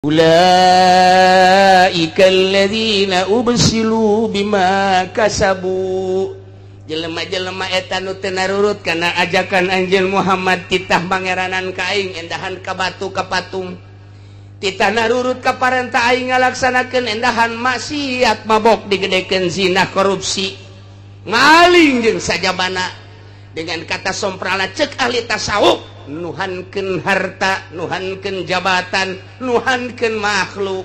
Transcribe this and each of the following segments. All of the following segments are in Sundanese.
Ulaika alladzina ubsilu bima kasabu. Jelema-jelema eta nu teu narurut kana ajakan Anjeun Muhammad titah mangeranan ka aing endahan ka batu ka patung. Titah narurut ka parentah aing ngalaksanakeun endahan maksiat mabok digedekeun zina korupsi. Maling jeung sajabana dengan kata somprana cek ahli tasawuf nuhankeun harta, nuhankeun jabatan, nuhankeun makhluk.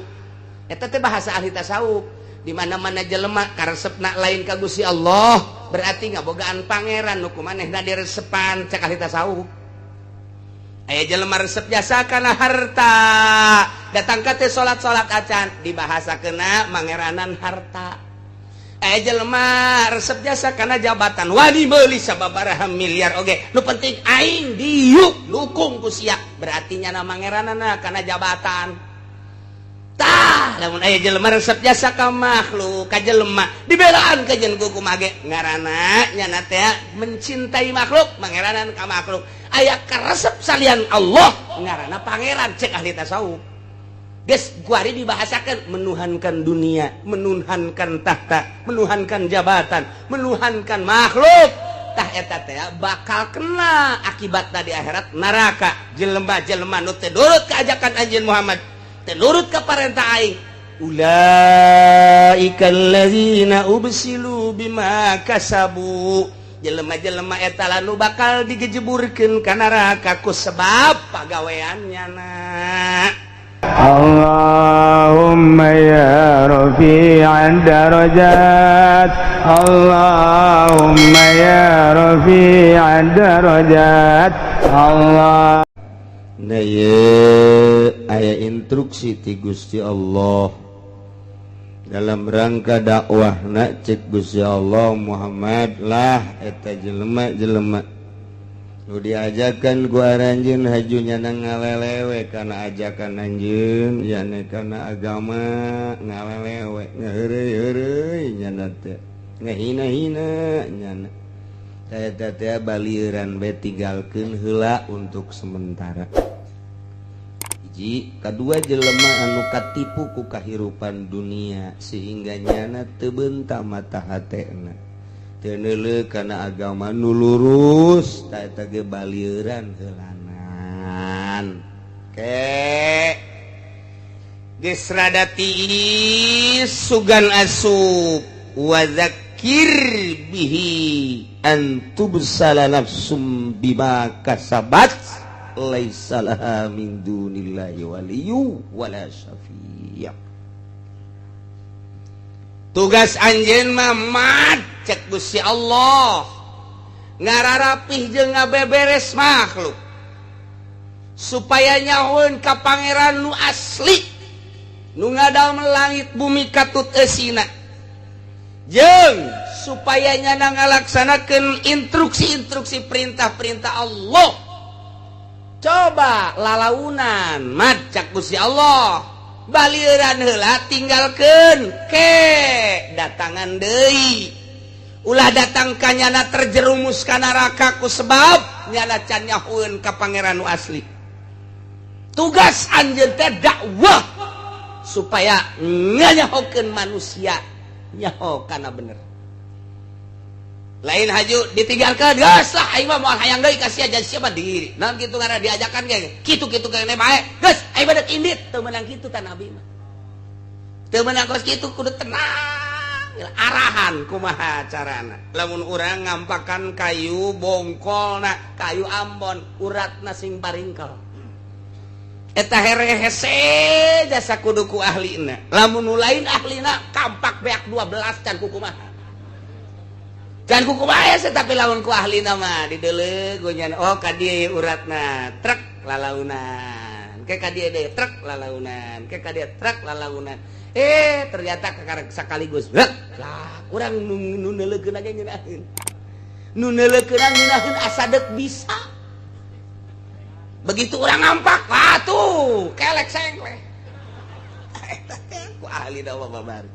Eta teh bahasa ahli tasawuf. Di mana-mana jelema karesepna lain ka Gusti Allah, berarti ngabogaan pangeran nu kumanehna diresepan cek ahli tasawuf. Aya jelema resep jasa kana harta, datang ka teh salat-salat acan dibahasakeunna mangeranan harta. Aya jelema resep jasa kana jabatan, wani meuli sababaraha miliar oge. Nu penting aing diuk dukung ku sia, berarti nyana mangeranana kana jabatan. Tah, lamun aya jelema resep jasa ka makhluk, ka jelema dibelaan ka jeung kumaha ge ngaranna nyana teh mencintai makhluk, mangeranan ka makhluk. Aya karesep salian Allah ngaranna pangeran cek ahli tasawuf. Geus guari dibahasakeun menuhankan dunia, menuhankan tahta, menuhankan jabatan, menuhankan makhluk. Tah eta teh bakal kena akibatna di akhirat neraka. Jelema-jelema nu teu nurut ka ajakan Anjeun Muhammad, teu nurut ka parentah aing. Ulaika alladzina ubsilu bima kasabu. Jelema-jelema eta nu bakal digejeburkeun ka neraka ku sebab pagaweannya na. Allahumma ya rafi'ad darajat, Allahumma ya rafi'ad darajat, Allah. Nah ye aya instruksi ti Gusti Allah dalam rangka dakwahna cek Gusti Allah Muhammad lah eta jelema-jelema nu diajakan ku aranjeun hajunya ngalelewe kana ajakan Anjeun yane kana agama ngalelewe ngaheureuy-heureuy nyana teh ngahina-hina nyana eta teh balieuran bae tinggalkeun heula untuk sementara. Hiji, kadua jelema anu katipu ku kahirupan dunia sehingga nyana teu beunta mata hatena. Teu neuleuh kana agama nu lurus, ta eta ge balieuran heulanan. Geus rada tiis sugan asup wa dzakir bihi an tubsala nafsum bima kasabat laisa laha min dunillahi waliyyu wala syafi'. Tugas anjeun mah mat cek Gusti Allah ngararapih jeung ngabeberes makhluk supaya nyahoeun ka pangeran nu asli nu ngadalem langit bumi katut eusina jeung supaya nyana ngalaksanakeun instruksi-instruksi perintah-perintah Allah. Coba lalaunan mat cek Gusti Allah balieuran heula tinggalkeun ke datangan deui ulah datang ka nyana terjerumus ka neraka ku sebab nyana can nyahoeun ka pangeran nu asli. Tugas anjeun teh dakwah supaya nganyahokeun manusia nyaho kana bener. Lain haju ditinggalkeun geus lah aing mah moal hayang deui ka sia jadi siapa diri. Naon kitu ngaranna diajakan ge kitu-kitu kene bae. Geus aing badak indit teu meunang kitu ta nabi mah. Teu meunang kos kitu kudu tenang. Arahan kumaha carana. Lamun urang ngampakan kayu bongkolna, kayu Ambon, uratna sing paringkel. Eta here hese jasa kudu ku ahlina. Lamun nu lain ahlina kampak beak 12 can ku kumaha. Can ku kumaha tapi lamun ku ahlina mah dideuleuh gunyan oh ka dieu uratna trek lalaunan. Ke ka dieu deui trek lalaunan, ke ka dieu trek lalaunan. Ternyata sekaligus lah urang nu neuleukeun aja ngeunaheun. Nu neuleukeun ngeunaheun asa deuk bisa. Begitu orang ngampak, wah tuh kelek sengkleh. Eta teh ku ahli dakwah babar.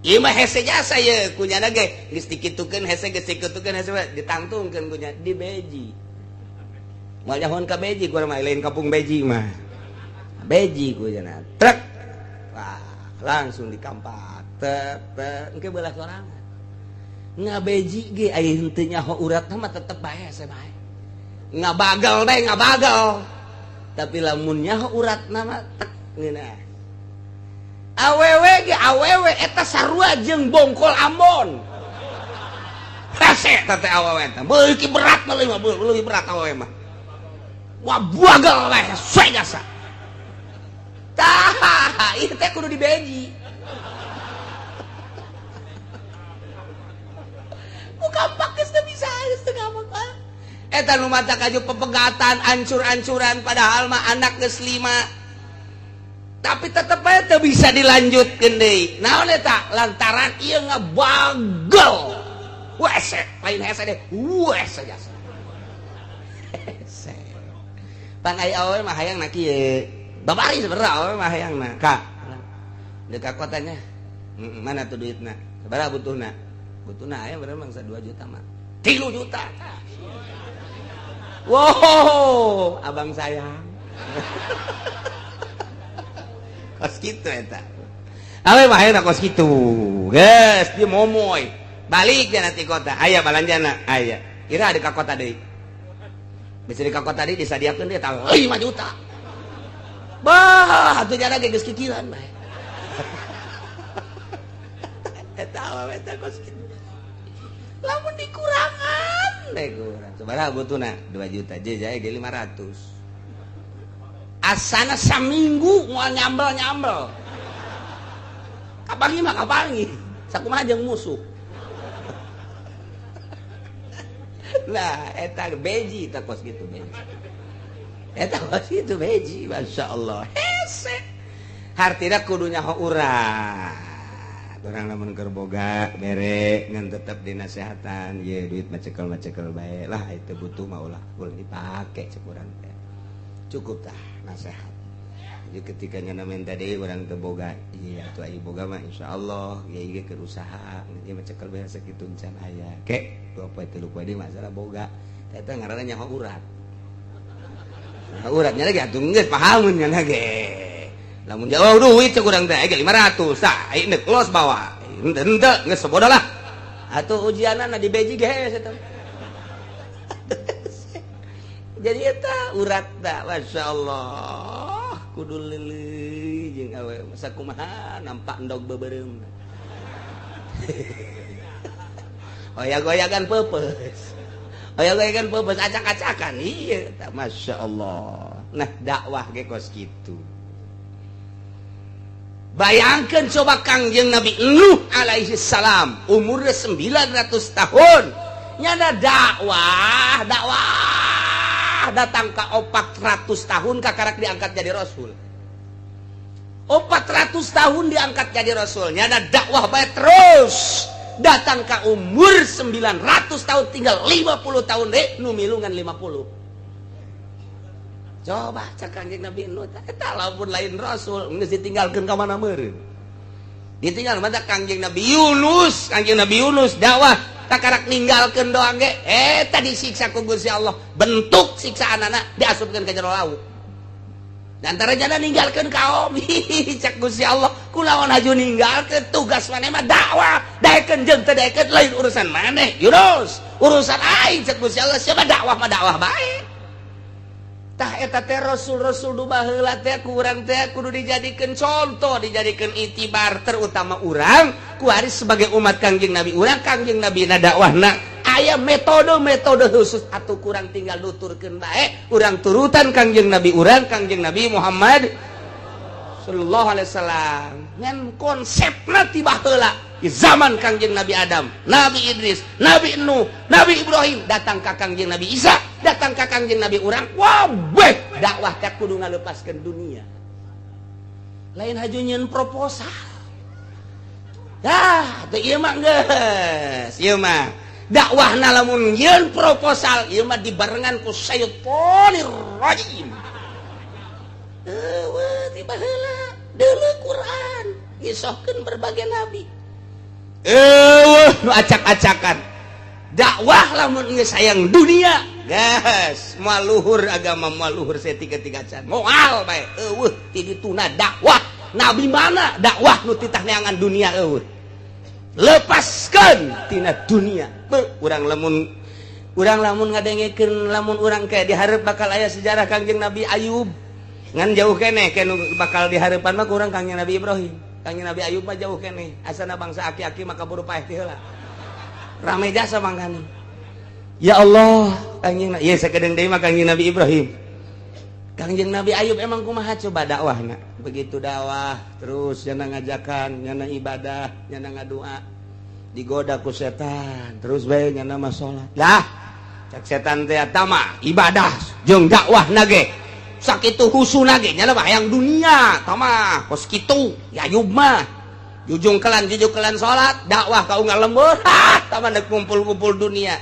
Ieu mah hese jasa ye kunyana ge geus dikitukeun hese geus dikitukeun hese ditangtungkeun kunya di beji. Moal nyahoan ka beji ku mah lain kampung beji mah. beji ku cenah trek wah langsung dikampak engke belah sorangan ngabeji ge aya henteu nyaho uratna mah tetep bae bae ngabagal deh ngabagal tapi lamun nyaho uratna mah tek ngeunah awewe ge awewe eta sarua jeung bongkol Ambon hese teh awewe teh beuki berat mah leuwih berat awewe mah wah bagal we sesuai jasa tah ieu teh kudu dibeji bukan pakes teh bisa geus teu gampang eta nu mata kaju pepegatan ancur-ancuran padahal mah anak geus 5 tapi tetep aja teu bisa dilanjutkeun deui naon eta lantaran ieu ngabagal wese lain hese deh wese jasa hese pan aya awewe mah hayangna kieu babari sebenarnya awewe mah hayangna ka deuk ka kotanya mana tuh duitna sabaraha butuhna aya bener mangsa 2 juta mah 3 juta wow abang sayang kos kitu eta awewe mah hayangna kos kitu geus dia momoy balik dia nanti kota aya balanjana aya kira ada ka kota deui bisa di ka kota deui disadiakeun dia tah 5 juta bah atuh jana ge geus kikiran bae eta awewe eta kos kitu lamun dikurangan deh kurang sabaraha butuhna 2 juta jejaya ge 500 asana saminggu moal nyambel kapangi mah kapangi sakumaha jeung musuh nah eta beji eta kos kitu beji eta kos kitu beji masyaallah hese hartina kudu nyaho urang orang lamun keur boga bere ngan tetep dinasehatan ye duit mah cekel bae lah itu butuh mah ulah dipake cek urang teh cukup tah nasehat jadi ketika nyana minta deui urang teu boga iya atuh aya boga mah insyaallah ya ieu keur usaha ieu mah cekel bae sakitu can aya ke 2 poe 3 poe deui masalah boga eta ngaranna nyaho urat nah uratnya lagi atuh geus pahameun nya ge lamun jauh duit cek urang teh 500 tah aing neuk los bawa henteu geus bodoh lah atuh ujianna di beji ge eta jadi eta urat tah masyaallah kudu leuleuh jeung awewe masa kumaha nampak endog beubereum goyang-goyangan peupeus acak-acakan iya tah masyaallah nah dakwah ge kos kitu. Bayangkan coba Kangjeng Nabi Nuh alaihi salam umurnya 900 tahun nyana dakwah datang ke 400 tahun kakarak diangkat jadi rasul 400 tahun diangkat jadi rasul nyana dakwah bae terus datang ke umur 900 tahun tinggal 50 tahun deh nu milungan 50 coba cak Kangjeng Nabi Nuh eta lamun lain rasul geus ditinggalkeun ka mana meureun ditinggal mata Kangjeng Nabi Yunus dakwah takarak ninggalkeun doang ge eta disiksa ku Gusti Allah bentuk siksaanana diasupkeun ka jero laut dan antaranya ninggalkeun kaum cak Gusti Allah kunaon haju ninggalkeun tugas maneh mah dakwah daekeun jeung teu daekeun lain urusan maneh Yunus urusan aing cak Gusti Allah siapa dakwah mah dakwah bae tah eta teh rasul-rasul nu baheula teh ku urang teh kudu dijadikeun contoh, dijadikeun itibar terutama urang ku ari sebagai umat Kangjeng Nabi urang Kangjeng Nabi na dakwahna aya metode khusus atuh kurang tinggal nuturkeun bae urang turutan Kangjeng Nabi urang Kangjeng Nabi Muhammad sallallahu alaihi wasallam ngan konsepna ti baheula di zaman Kangjeng Nabi Adam, Nabi Idris, Nabi Nuh, Nabi Ibrahim datang ka Kangjeng Nabi Isa, datang ka Kangjeng Nabi urang, wabeh dakwah teh kudu ngalepaskeun dunia. Lain haju nyeun proposal. Dah, teu ieu mah geus, ieu mah dakwahna lamun nyeun proposal, ieu mah dibarengan ku syaitonir rajim. Ti baheula deuleu Quran, ngisahkeun berbagai nabi. Nu acak-acakan dakwah lamun geus sayang dunia gas moal luhur agama moal luhur tiga can moal bae eueuh ti dituna dakwah nabi mana dakwah nu titah neangan dunia eueuh lepaskeun tina dunia urang lamun ngadengekeun lamun urang kayak dihareup bakal aya sejarah Kangjeng Nabi Ayub ngan jauh keneh bakal dihareupan mah urang Kangjeng Nabi Ibrahim Kangjeng Nabi Ayub mah jauh keneh asana bangsa aki-aki maka buru paeh ti heula rame jasa mangkani ya Allah Kangjeng Nabi ya sakedeung deui mah Kangjeng Nabi Ibrahim Kangjeng Nabi Ayub emang kumaha coba dakwahna begitu dakwah terus nyana ngajakan nyana ibadah nyana ngadua digoda ku setan terus bae nyana mah salat lah cak setan teh eta mah ibadah jeung dakwahna ge sakitu husuna ge nyana mah hayang dunia tah mah kos kitu ya Ayub mah jujung kelan salat dakwah ka unggal lembur tah mah kumpul-kumpul dunia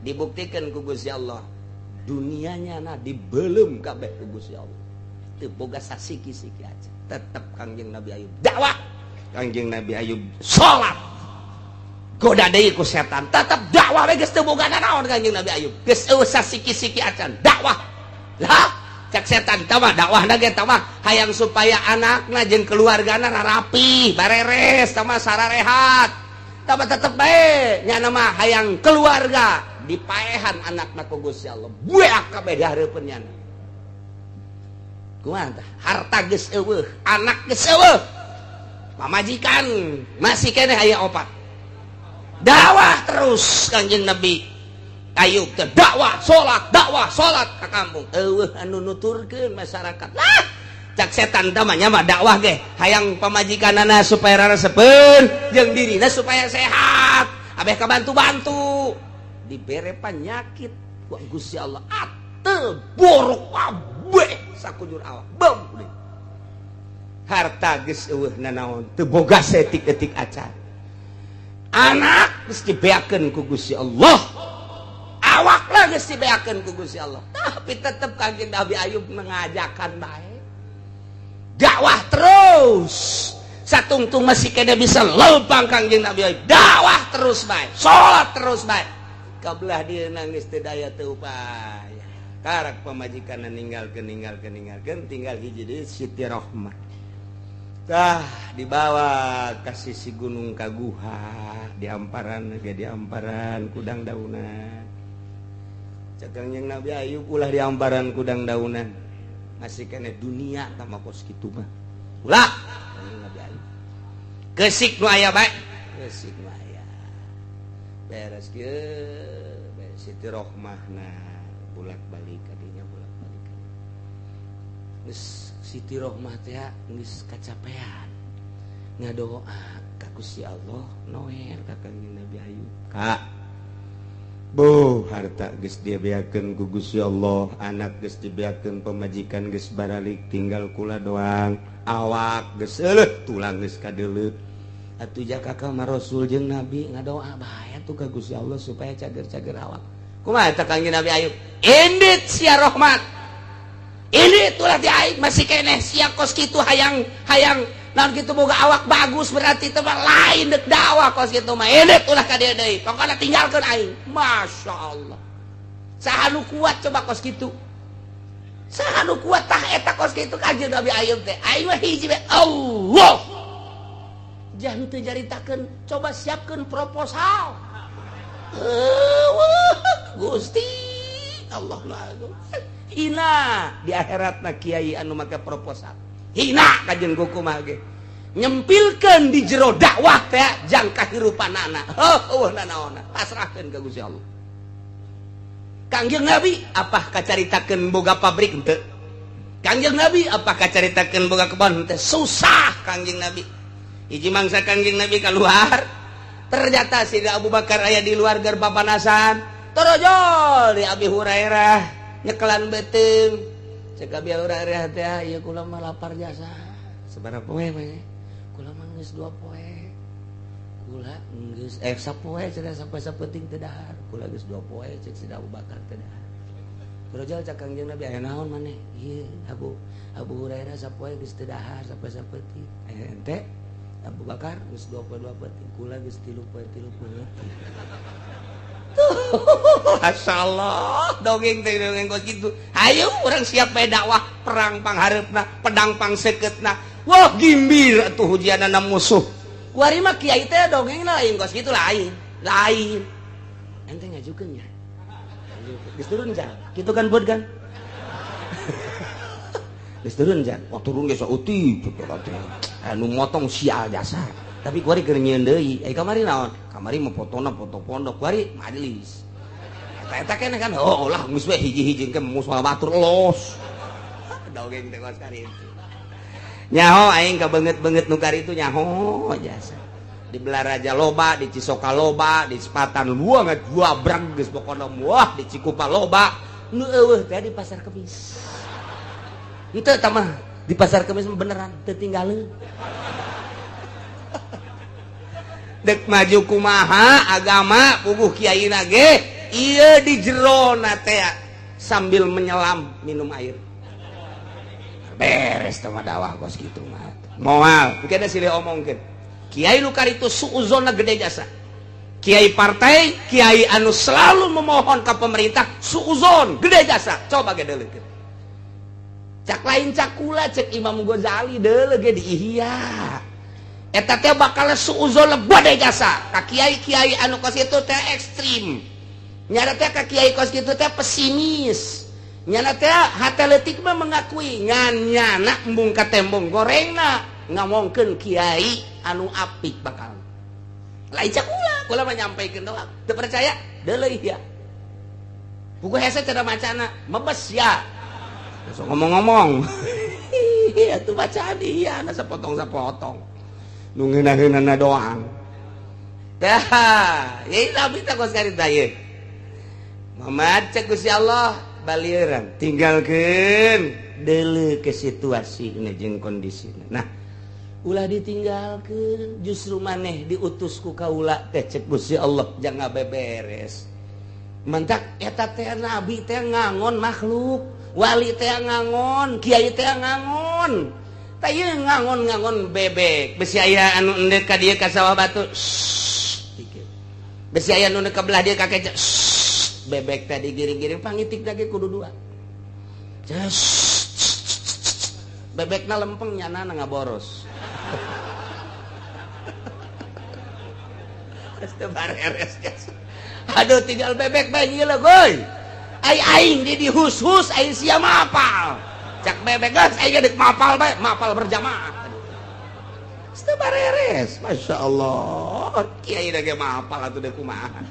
dibuktikan ku Gusti Allah dunianya na dibelem kabeh ku Gusti Allah teu boga sasiki-siki aja tetep Kangjeng Nabi Ayub dakwah Kangjeng Nabi Ayub salat goda deui ku setan tetep dakwah we geus teu boga naon Kangjeng Nabi Ayub geus eueuh sasiki-siki acan dakwah lah cak setan tama dakwahna ge tama hayang supaya anakna jeung keluargana rapi bareres tama sararehat tama tetep bae nya mah hayang keluarga dipaehan anakna ku Gusti Allah bueak kabeh dihareupeun nya kumaha tah harta geus eueuh anak geus eueuh pamajikan masih keneh aya opat dakwah terus Kangjeng Nabi Ayub teh dakwah salat ka kampung eueuh anu nuturkeun masyarakat lah cak setan teh mah nya mah dakwah ge hayang pamajikanana supaya raresepeun jeung dirina supaya sehat abeh kabantu-bantu dibere panyakit ku Gusti Allah ateu borok kabeh sakujur awak bam harta geus eueuh nanaon teu boga setik-etik acan anak geus dibeakeun ku Gusti Allah awak lah geus dibeakeun ku Gusti Allah tapi tetep Kangjeng Nabi Ayub mengajakan bae dakwah terus satungtung masih kena bisa lempang Kangjeng Nabi Ayub dakwah terus bae salat terus bae kabelah dia nangis teu daya teu upaya karak pamajikanna ninggalkeun tinggal hiji deui Siti Rohmah tah dibawa ka sisi gunung Kaguha diamparan kudang daunan cak Kangjeng Nabi Ayub ulah diamparan kudang daunan masih kena dunia tama kos kitu mah ulah Kangjeng Nabi Ayub keusik nu aya bae keusik nu aya beres kieu Siti Rohmahna bolak-balik kadinya bolak-balik geus Siti Rohmah teh geus kacapean ngadoa ka Gusti Allah noel ka Kangjeng Nabi Ayub ka bu harta geus dibeakeun ku Gusti Allah anak geus dibeakeun pamajikan geus baralik tinggal kula doang awak geus eueuh tulang geus kadeuleut atuh jaka ka Rasul jeung Nabi ngadoa bae atuh ka Gusti Allah supaya cager-cager awak kumaha teh Kangjeng Nabi Ayub indit sia rahmat ini tulah di Ayub masih keneh sia kos kitu hayang naon kitu boga awak bagus berarti teh lain deuk dakwah kos kitu mah indit ulah ka dieu deui pokona tinggalkeun aing masyaallah saha nu kuat coba kos kitu saha nu kuat tah eta kos kitu Kangjeng Nabi Ayub teh aing mah hiji bae Allah jangan teu jaritakeun coba siapkeun proposal Gusti Allah hina di akhiratna kiai anu make proposal hina kajeun kumaha ge nyempilkeun di jero dakwah teh jang kahirupanana nanaonna pasrahkeun ka Gusti Allah Kangjeng Nabi apah kacaritakeun boga pabrik henteu Kangjeng Nabi apah kacaritakeun boga kebon henteu susah Kangjeng Nabi hiji mangsa Kangjeng Nabi keluar ternyata si Abu Bakar aya di luar ger papanasan torojol di Abi Hurairah nyekelan beuteung cek Abi Hurairah teh ieu kula mah lapar jasa sabaraha poe we kula mah geus 2 poe kula geus 1 poe cenah sampai sapenting teu dahar kula geus 2 poe cek si Abu Bakar teh dahar torojol cek Kangjeng Nabi aya naon maneh ieu Abu Hurairah sapoe geus teu dahar sampai sapenting ente Abu Bakar geus 2 poe penting kula geus 3 poe Masyaallah dongeng teh dongeng kos gitu. Ayo orang siap bae dakwah perang pangharepna, pedang pangsekeutna. Wah gimbir atuh hujanana musuh. Kuari mah kiai teh dongengna lain kos gitu lain. Ente ngajukeun nya. Geus turun jan. Kitu kan buat kan? Geus turun jan. Wah turun geus sauti anu motong sial jasa. Tapi kuari keur nyieun deui. Kamari naon? Kamari mah fotona foto pondok. Kuari majelis. Eta keneh kan. Oh lah geus we hiji-hiji ke musola batur los. Dongeng teh kos kari itu. Nyaho aing kabeungeut-beungeut nu kari itu nyaho jasa. Di Belaraja loba, di Cisoka loba, di Sepatan luangat dua brang geus pokona muah, di Cikupa loba. Nu eueuh teh di Pasar Kemis. Henteu tah mah di Pasar Kemis beneran teu tinggaleun. Dek maju kumaha agama puguh kiaina ge ieu di jerona teh sambil menyelam minum air. Beres teh mah dakwah kos kitu mah. Moal, engke silih omongkeun. Kiai nu karitu suuzonna gede jasa. Kiai partai, kiai anu selalu memohon ke pemerintah suuzon gede jasa. Coba ge deuleukeun. Cak lain cakula cek Imam Ghazali deuleu ge di Ihya. Eta teh bakal suuzon gede jasa. Ka kiai-kiai anu kos itu teh ekstrim. Nyana teh ka kiai kos kitu teh pesimis. Nyana teh hate leutik mah mengakui ngan nyana embung ka tembong gorengna ngomongkeun kiai anu apik bakal. Lain cakula, kula mah nyampaikeun doang. Teu percaya? Deuleu ya. Buku hese cara macana mebes ya. Sok ngomong-ngomong. Atuh bacaan ieu na sapotong-sapotong. Nu ngeunah-ngeunahna doang. Tah, ieu nabi teh kos karita ieu. Muhammad cek Gusti Allah balieran tinggalkeun deuleu ke situasina jeung kondisina. Nah, ulah ditinggalkeun justru maneh diutus ku kaula teh cek Gusti Allah jangan beberes. Mantak eta teh nabi teh ngangon makhluk, wali teh ngangon, kiai teh ngangon. Tah ieu ngangon-ngangon bebek, besi aya anu endek ka dieu ka sawah batu. Besi aya anu ka belah dieu ka keca. Bebek teh digiring-giring pangitik lagi kudu dua. Bebekna lempeng nyanana ngaboros. Aduh tinggal bebek banyi lah goy. Aing di hus-hus aing sia mapal. Cak bebek gas aing dek mapal bae, mapal berjamaah. Teu bareres. Masya Allah. Kiai dege mapal atuh dek kumaha.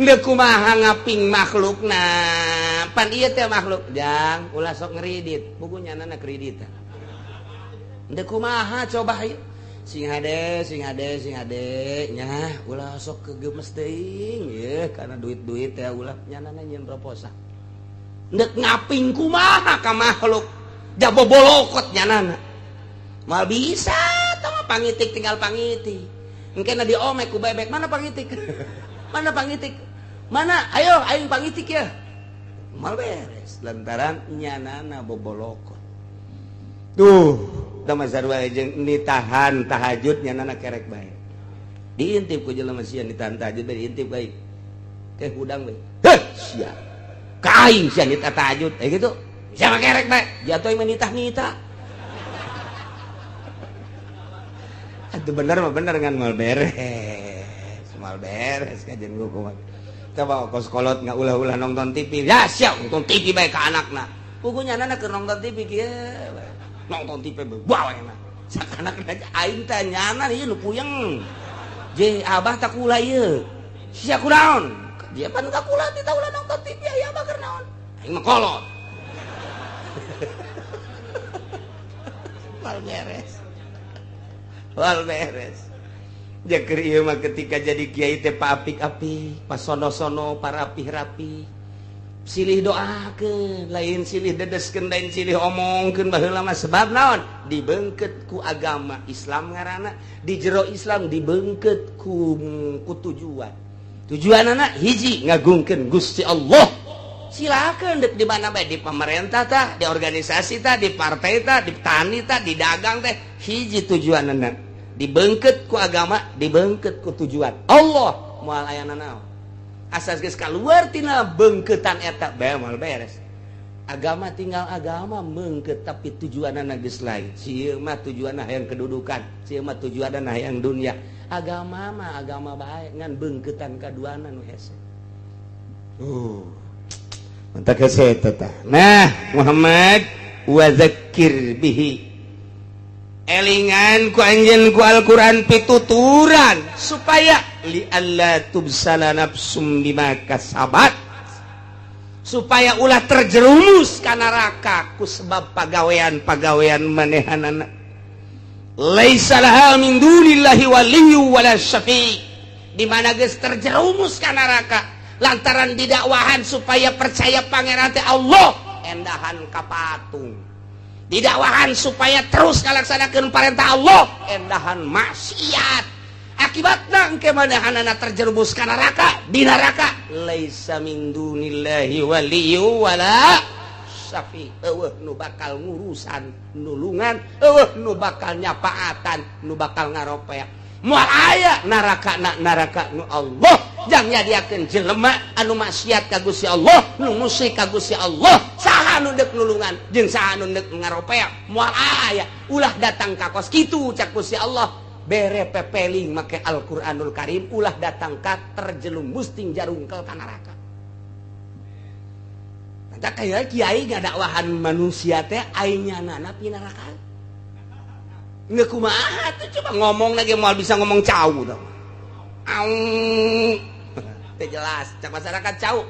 Dek kumaha ngaping makhlukna. Pan ieu teh makhluk jang ulah sok ngridit. Bukunya nana kredit. Dek kumaha coba ieu. Sing hade nya ulah sok kegemes teuing ye karena duit-duit teh ulah nyanana nyeun proposal. Ndek ngaping kumaha ka makhluk da bobolokot nyanana. Mal bisa tah mah pangitik tinggal pangitik. Engkena diomek ku bebek mana pangitik? Mana pangitik? Mana ayo aing pangitik ya. Mal beres lantaran nyanana bobolokot. Tuh da mazarwa jeung ditahan tahajud nyanana kerek bae. Diintip ku jelema sia ditahan tahajud bae diintip bae. Teh hudang bae. Heh sia. Ka aing sia nita tahajud gitu. Sia mah kerek bae. Jatuh mah nitah-nitah. Atuh bener mah bener ngan mal beres. Mal beres kajen gua kumaha. Coba kos kolot ulah-ulah nonton TV. Ya sia nonton TV bae ka anakna. Pugunya anak keur nonton TV kieu bae. Nonton TV bawa enak. Sakana aing teh nyana ieu nu puyeng. Je abah tak kula ieu. Sia kunaon? Dia pan ka kula ti ulah nonton TV aya abah keur naon? Aing mah kolot. Wal beres. Wal beres. Jakeur ieu mah ketika jadi kiai teh paapik-apik, pasono-sono, parapih-rapih. Silih doakeun, lain silih dedeskeun, lain silih omongkeun baheula mah sebab naon? Dibeungkeut ku agama Islam ngaranna, di jero Islam dibeungkeut ku tujuan. Tujuanna hiji ngagungkeun Gusti Allah. Silakeun dek di mana bae, di pemerintah tah, di organisasi tah, di partai tah, di tani tah, di dagang teh, hiji tujuanna dibengket ku agama, dibengket ku tujuan Allah. Moal aya nanaon asas geus kaluar tina bengketan eta bemal beres. Agama tinggal agama mengket tapi tujuanna geus lain. Sieu mah tujuanna hayang kedudukan, sieu mah tujuanna hayang dunia. Agama mah agama bae ngan bengketan kaduana nu hese. Mantap hese eta. Nah, Muhammad wa dzakir bihi. Elingan ku anjeun ku Al-Qur'an pituturan supaya li alla tubsala nafsum bima kasabat, supaya ulah terjerumus ka neraka ku sebab pagawean-pagawean manehanana. Laisa laha min dunillahi waliyyu wala syafi', di mana geus terjerumus ka neraka lantaran didakwahan supaya percaya pangeran teh Allah, endahan ka patung. Didakwahan supaya terus ngalaksanakeun parentah Allah, endahan maksiat. Akibatna engke manahanana terjerumus ka neraka, di neraka laisa min dunillahi waliyyu wala syafi'. Eueuh nu bakal ngurusan nulungan, eueuh nu bakal nyapaatan, nu bakal ngaropea. Moal aya neraka nu Allah jang nyadiakeun jelema anu maksiat ka Gusti Allah, nu musyrik ka Gusti Allah, saha nu deuk nulungan jeung saha nu deuk ngaropea. Moal aya ulah datang ka kos kitu cak Gusti Allah, bere pepeling make Al-Qur'anul Karim, ulah datang ka terjelumus ting jarungkel ka neraka. Manta kaya kiai ngadakwahan manusia teh ainyanana pi neraka. Nggak kumaha tuh, coba ngomong lagi mau bisa ngomong cau dong. Teh jelas, cak masyarakat cau.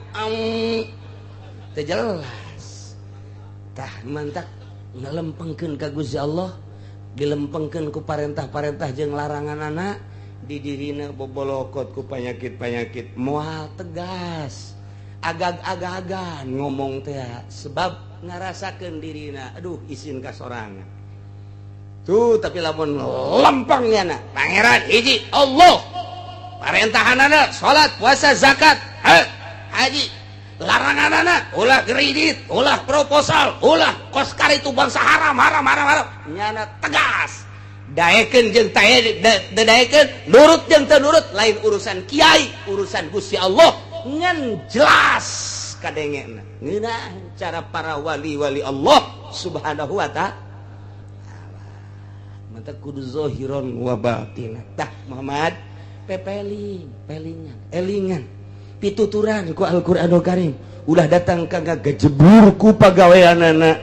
Teh jelas. Tah mantak ngelempengkeun ka Gusti Allah, dilempengkeun ku parentah-parentah jeung larangan-na, di dirina bobolokot ku panyakit-panyakit. Moal tegas. Agag-agagan ngomong teh sebab ngarasakeun dirina, aduh isin ka sorangan. Tuh tapi lamun lempengnya na pangeran hiji Allah, parentahanana salat puasa zakat haji, laranganana ulah kredit, ulah proposal, ulah kos karitu bangsa haram nyana tegas. Daekeun jeung teu daekeun, nurut jeung teu nurut lain urusan kiai, urusan Gusti Allah ngan jelas kadengena. Ngeunah cara para wali-wali Allah Subhanahu wa ta'ala. Mata kudu zahiron wa batinan. Tah Muhammad elingan pituturan ku Al-Qur'anul Karim, ulah datang ka gajebur ku pagaweanana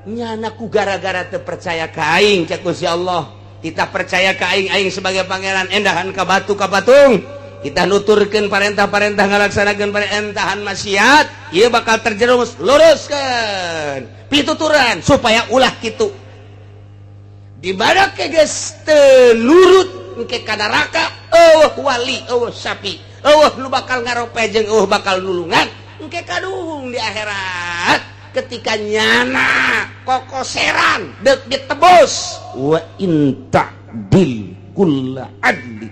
nyana ku gara-gara teu percaya ka aing cak Gusti Allah. Kita percaya ka aing sebagai pangeran, endahan ka batu ka patung. Kita nuturkeun parentah-parentah ngalaksanakeun parentahan maksiat, ieu bakal terjerumus. Luruskeun pituturan supaya ulah kitu. Di mana ke geus teu nurut engke ka neraka, eueuh wali, eueuh syafi, eueuh nu bakal ngarope jeung eueuh bakal nulungan engke kaduhung di akhirat ketika nyana kokoseran deuk ditebus. Wa in ta'dil kulla adli,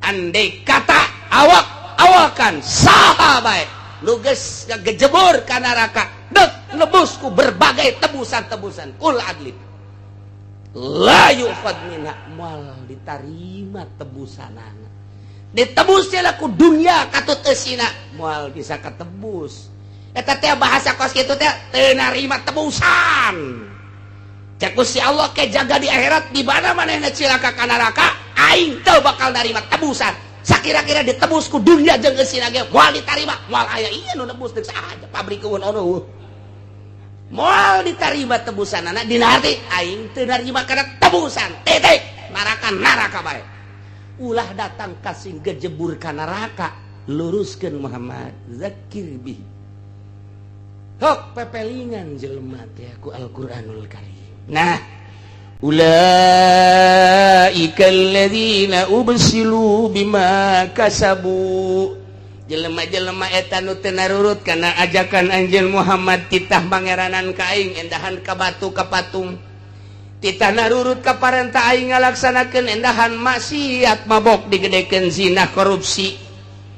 andai kata awak-awakan saha bae nu geus ngejebur ka neraka deuk nebus ku berbagai tebusan-tebusan kul adli, la yu'khad minha, moal ditarima tebusanana, ditebusnya ku dunia katut eusina moal bisa katebus. Eta teh bahasa kos kitu teh teu narima tebusan. Cek Gusti Allah ke jaga di akhirat, di mana manehna cilaka ka neraka aing teu bakal narima tebusan. Sakira-kira ditebus ku dunia jeung eusina ge moal ditarima, moal aya ieu nu nebus deuk saha pabrik eueun ono. Moal ditarima tebusan anak dina hati aing teu narima kana tebusan titik neraka bae. Ulah datang kasih gejebur ka neraka, luruskeun Muhammad zakir bihi. Hok pepelingan jelema teh ku Al-Qur'anul Karim. Nah, ulaika alladzina ubsilu bima kasabu, jelema-jelema eta nu teu narurut kana ajakan anjeun Muhammad titah mangeranan ka aing endahan ka batu ka patung, titah narurut ka parentah aing ngalaksanakeun endahan maksiat, mabok digedekeun, zina, korupsi,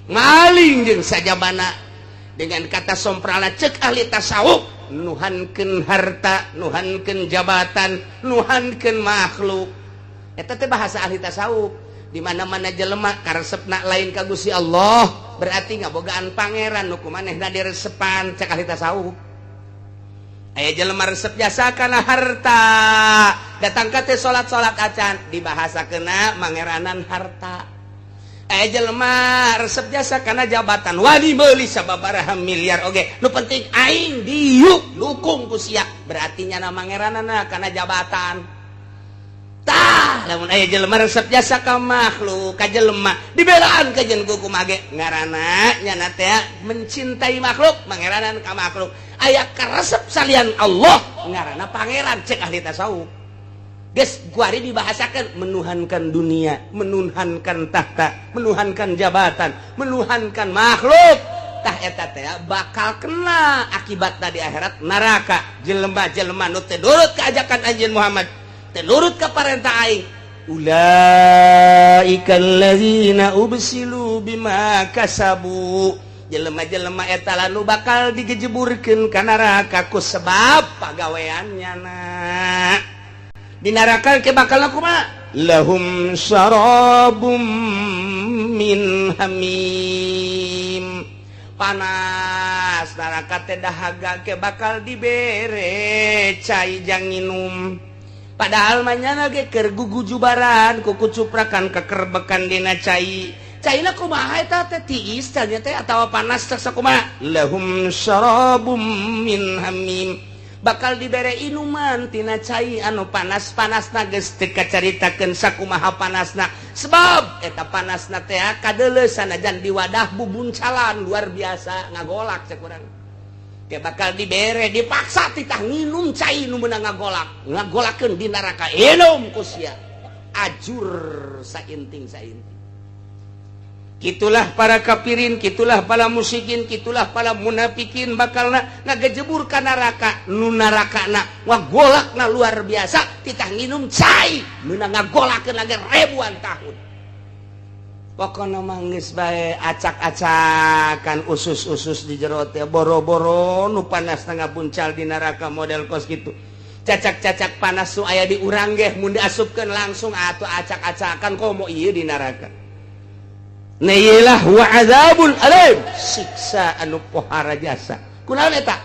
maling jeung sajabana. Dengan kata somprala cek ahli tasawuf, nuhankeun harta, nuhankeun jabatan, nuhankeun makhluk. eta teh bahasa ahli tasawuf. Di mana-mana jelema karesepna lain ka Gusti Allah, berarti ngabogaan pangeran nu kumanehna diresepan cek ahli tasawuf. Aya jelema resep jasa kana harta, datang ka teh salat-salat acan dibahasakeunna mangeranan harta. Aya jelema resep jasa kana jabatan, wani meuli sababaraha miliar oge. Nu penting aing diuk dukung ku sia, berarti nyana mangeranana kana jabatan. Tah, lamun aya jelema resep jasa ka makhluk, ka jelema dibelaan ka jeung kumaha ge ngaranna nyana teh mencintai makhluk, mangeranan ka makhluk. Aya karesep salian Allah ngaranna pangeran cek ahli tasawuf. Geus kuari dibahasakeun menuhankan dunia, menuhankan tahta, menuhankan jabatan, menuhankan makhluk. Tah eta teh bakal kena akibatna di akhirat neraka. Jelema-jelema nu teu nurut ka ajakan anjeun Muhammad, nurut ke parentah aing, ulaika allazina ubsilu bima kasabu, jelema-jelema eta lalu bakal digejeburkeun ka neraka ku sebab pagaweannya na. Di neraka ke bakal kumaha? Lahum syarabum min hamim, panas neraka teh dahaga ke bakal dibere cai jang nginum. Padahal manyana ge keur gugujubaran ku kucuprakan kekerbekan dina cai. Caina kumaha eta teh tiis tanya teh atawa panas teh sakumaha? Lahum syarabum min hamim, bakal dibere inuman tina cai anu panas-panasna geus teu kacaritakeun sakumaha panasna. Sebab eta panasna teh kadeuleuh sanajan di wadah bubuncalan luar biasa ngagolak cek urang. Ke bakal dibere dipaksa titah nginum cai nu meunang ngagolakeun di neraka enum ku sia ajur sainting-sainting. Kitulah para kafirin, kitulah para musyrikin, kitulah para munafikin bakalna ngagejebur ka neraka. Nu narakana ngagolakna luar biasa, titah nginum cai meunang ngagolakeun lagi ribuan tahun. Pokoknya manggis bae acak-acakan usus-usus di jero teh boro-boro nu panas tengah buncal di neraka model kos gitu. Cacak-cacak panas nu aya di urang ge mun diasupkeun langsung atuh acak-acakan komo ieu di neraka. Nailah wa azabul alim, siksa anu pohara jasa. Kunaon eta?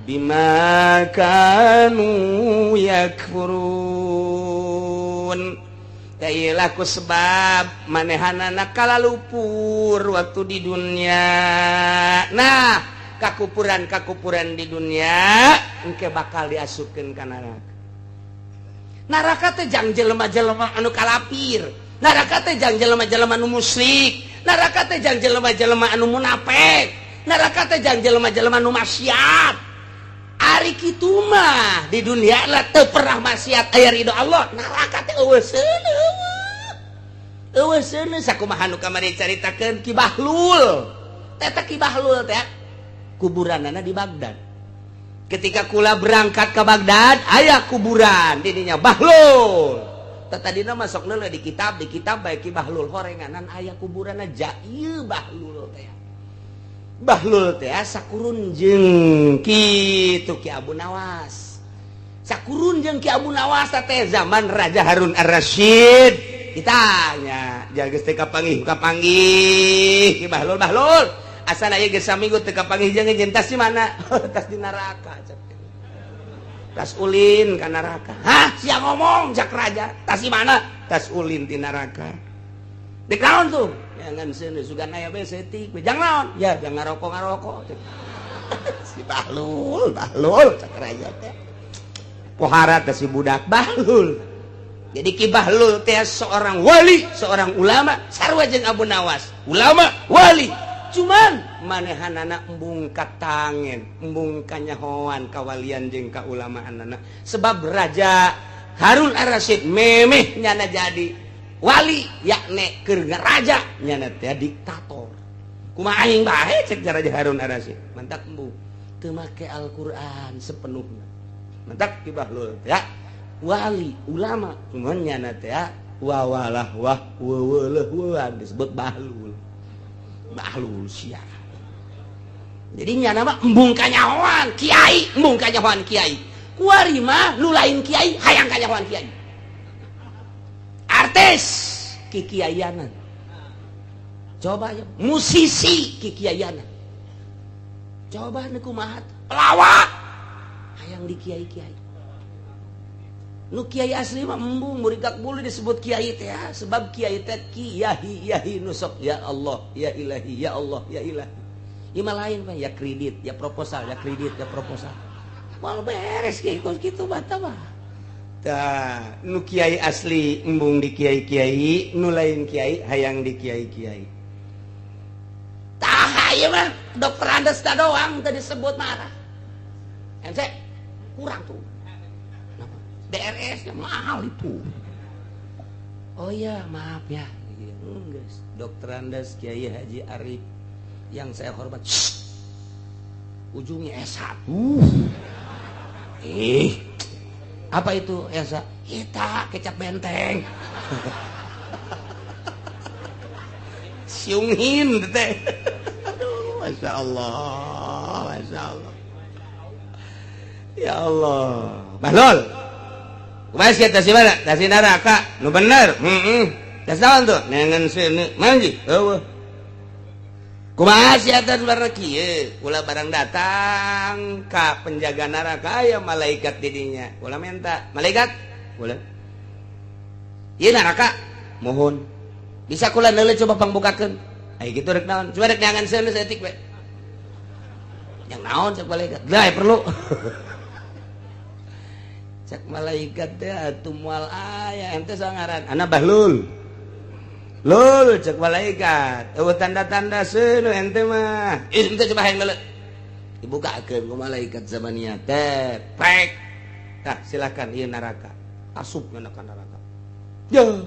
Bima kanu yakfurun. Kailah ku sebab manehanana kalalupur waktu di dunia. Nah, kakupuran-kakupuran di dunia engke bakal diasupkeun ka neraka. Neraka teh jang jelema-jelema anu kalapir. Neraka teh jang jelema-jelema anu musyrik. Neraka teh jang jelema-jelema anu munafik. Neraka teh jang jelema-jelema anu maksiat. Ari kitu mah di dunia lah teu pernah maksiat aya ridho Allah. Neraka teh eueuh seuneu sakumaha nu kamari caritakeun Ki Bahlul. Eta Ki Bahlul teh kuburanana di Baghdad. Ketika kula berangkat ke Baghdad aya kuburan di dinya Bahlul. Tadina masuk neuleuh di kitab bae Ki Bahlul horenganan aya kuburanna Jaieu Bahlul teh. Bahlul teh sakurun jeung kitu Ki Abu Nawas. Sakurun jeung Ki Abu Nawas teh zaman Raja Harun Ar-Rasyid. Ditanya, jageus teh kapanggih Ki Bahlul. Asal aya geus saminggu teu kapanggih jeung ngeun tas di mana? Tas di neraka. Tas ulin ka neraka. Hah, sia ngomong jak raja. Tas di mana? Tas ulin di neraka. Dek naon tuh? Jangan seuneu sugan aya bae setik. Jang naon? Ya, jang ngarokok. Si Bahlul cak raja teh. Pohara teh si budak Bahlul. Jadi Ki Bahlul teh seorang wali, seorang ulama, sarua jeung Abu Nawas. Ulama, wali. Cuman manehanana embung katangen, embung kanyahoan kawalian jeung kaulamaanana. Sebab Raja Harun Ar-Rasyid memeh nyana jadi wali, yakni keur raja nyana teh diktator. Kumaha aing bae cek Raja Harun Ar-Rasyid. Mantak embung teu make Al-Qur'an sepenuhna. Mantak Ki Bahlul ya. Wali ulama cuman nyana teh wawalah disebut Bahlul sia. Jadi nyana mah embung kanyahoan kiai, embung kanyahoan kiai. Kuari mah nu lain kiai hayang kanyahoan kiai. artis kikiayanan. Coba ya, musisi kikiayanan. Coba nu kumaha pelawak hayang di kiai-kiai. Nu kiai asli mah embung murigak bulu disebut kiai teh ya, sebab kiai teh kiai nu sok ya Allah, ya ilahi, ya Allah, ya ilahi. Ima lain mah ya kredit, ya proposal, ya kredit, ya proposal. Mal beres kitu bata mah. Tah, nu kiai asli embung di kiai-kiai, nu lain kiai hayang di kiai-kiai. Tah ieu mah dokter Andes doang tadi disebut marah. Ente kurang tuh. DRS-nya mahal itu. Oh iya, maaf ya. Guys, Dokter Andes Kiai Haji Arif yang saya hormat. Ujungnya S1. Apa itu S1? Kita kecap benteng. Siungin teh. Aduh, Masya Allah, Masya Allah. Ya Allah. Bahlul. Kumaha sia teh mana? Tah si neraka. Nu bener. Tah saon tuh? Nengen seuneu manji. Eueuh. Kumaha sia teh bener kieu? Ulah barang datang ka penjaga neraka aya malaikat di dinya. Ulah minta, malaikat. Ulah. Ieu neraka. Mohon. Bisa kula neuleuh coba pangbukakeun. Ai kitu rek naon? Coba rek nyangan seuneu saeutik we. Yang naon cek malaikat? Lah perlu. Cek malaikat teh atuh moal aya ente sangaran ana Bahlul. Lul cek malaikat. Eueuh tanda-tanda seuneu ente mah. Ente coba hayang leuleuh. Dibukakeun ku malaikat zamania teh. Prek. Tah silakan ieu neraka. Asup kana neraka. Yo.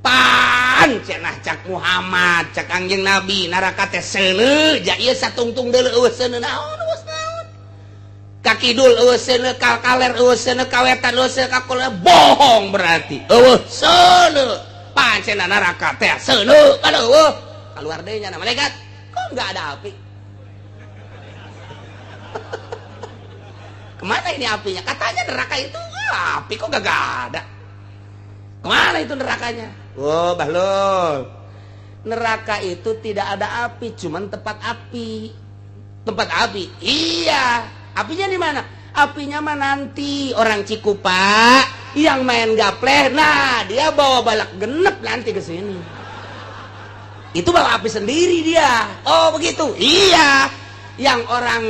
Pan cenah cak Muhammad, cak Kangjeng Nabi neraka teh seuneu, ja ieu satungtung deuleu eueuh seuneu naon bos naon. Kakidul eueuh seuneu, kaler eueuh seuneu, kawetan eueuh seuneu, kakulna bohong berarti. Eueuh seuneu. Pan cenah neraka teh seuneu, kan eueuh. Kaluar deui nya malaikat. Kok enggak ada api? Kemana ini apinya? Katanya neraka itu api kok gak ada. Kemana itu nerakanya? Oh, Bahlul. Neraka itu tidak ada api, cuman tempat api. Tempat api. Iya. Apinya di mana? Apinya mah nanti orang Cikupa yang main gapleh. Nah, dia bawa balak genep nanti ke sini. Itu bawa api sendiri dia. Oh, begitu. Iya. Yang orang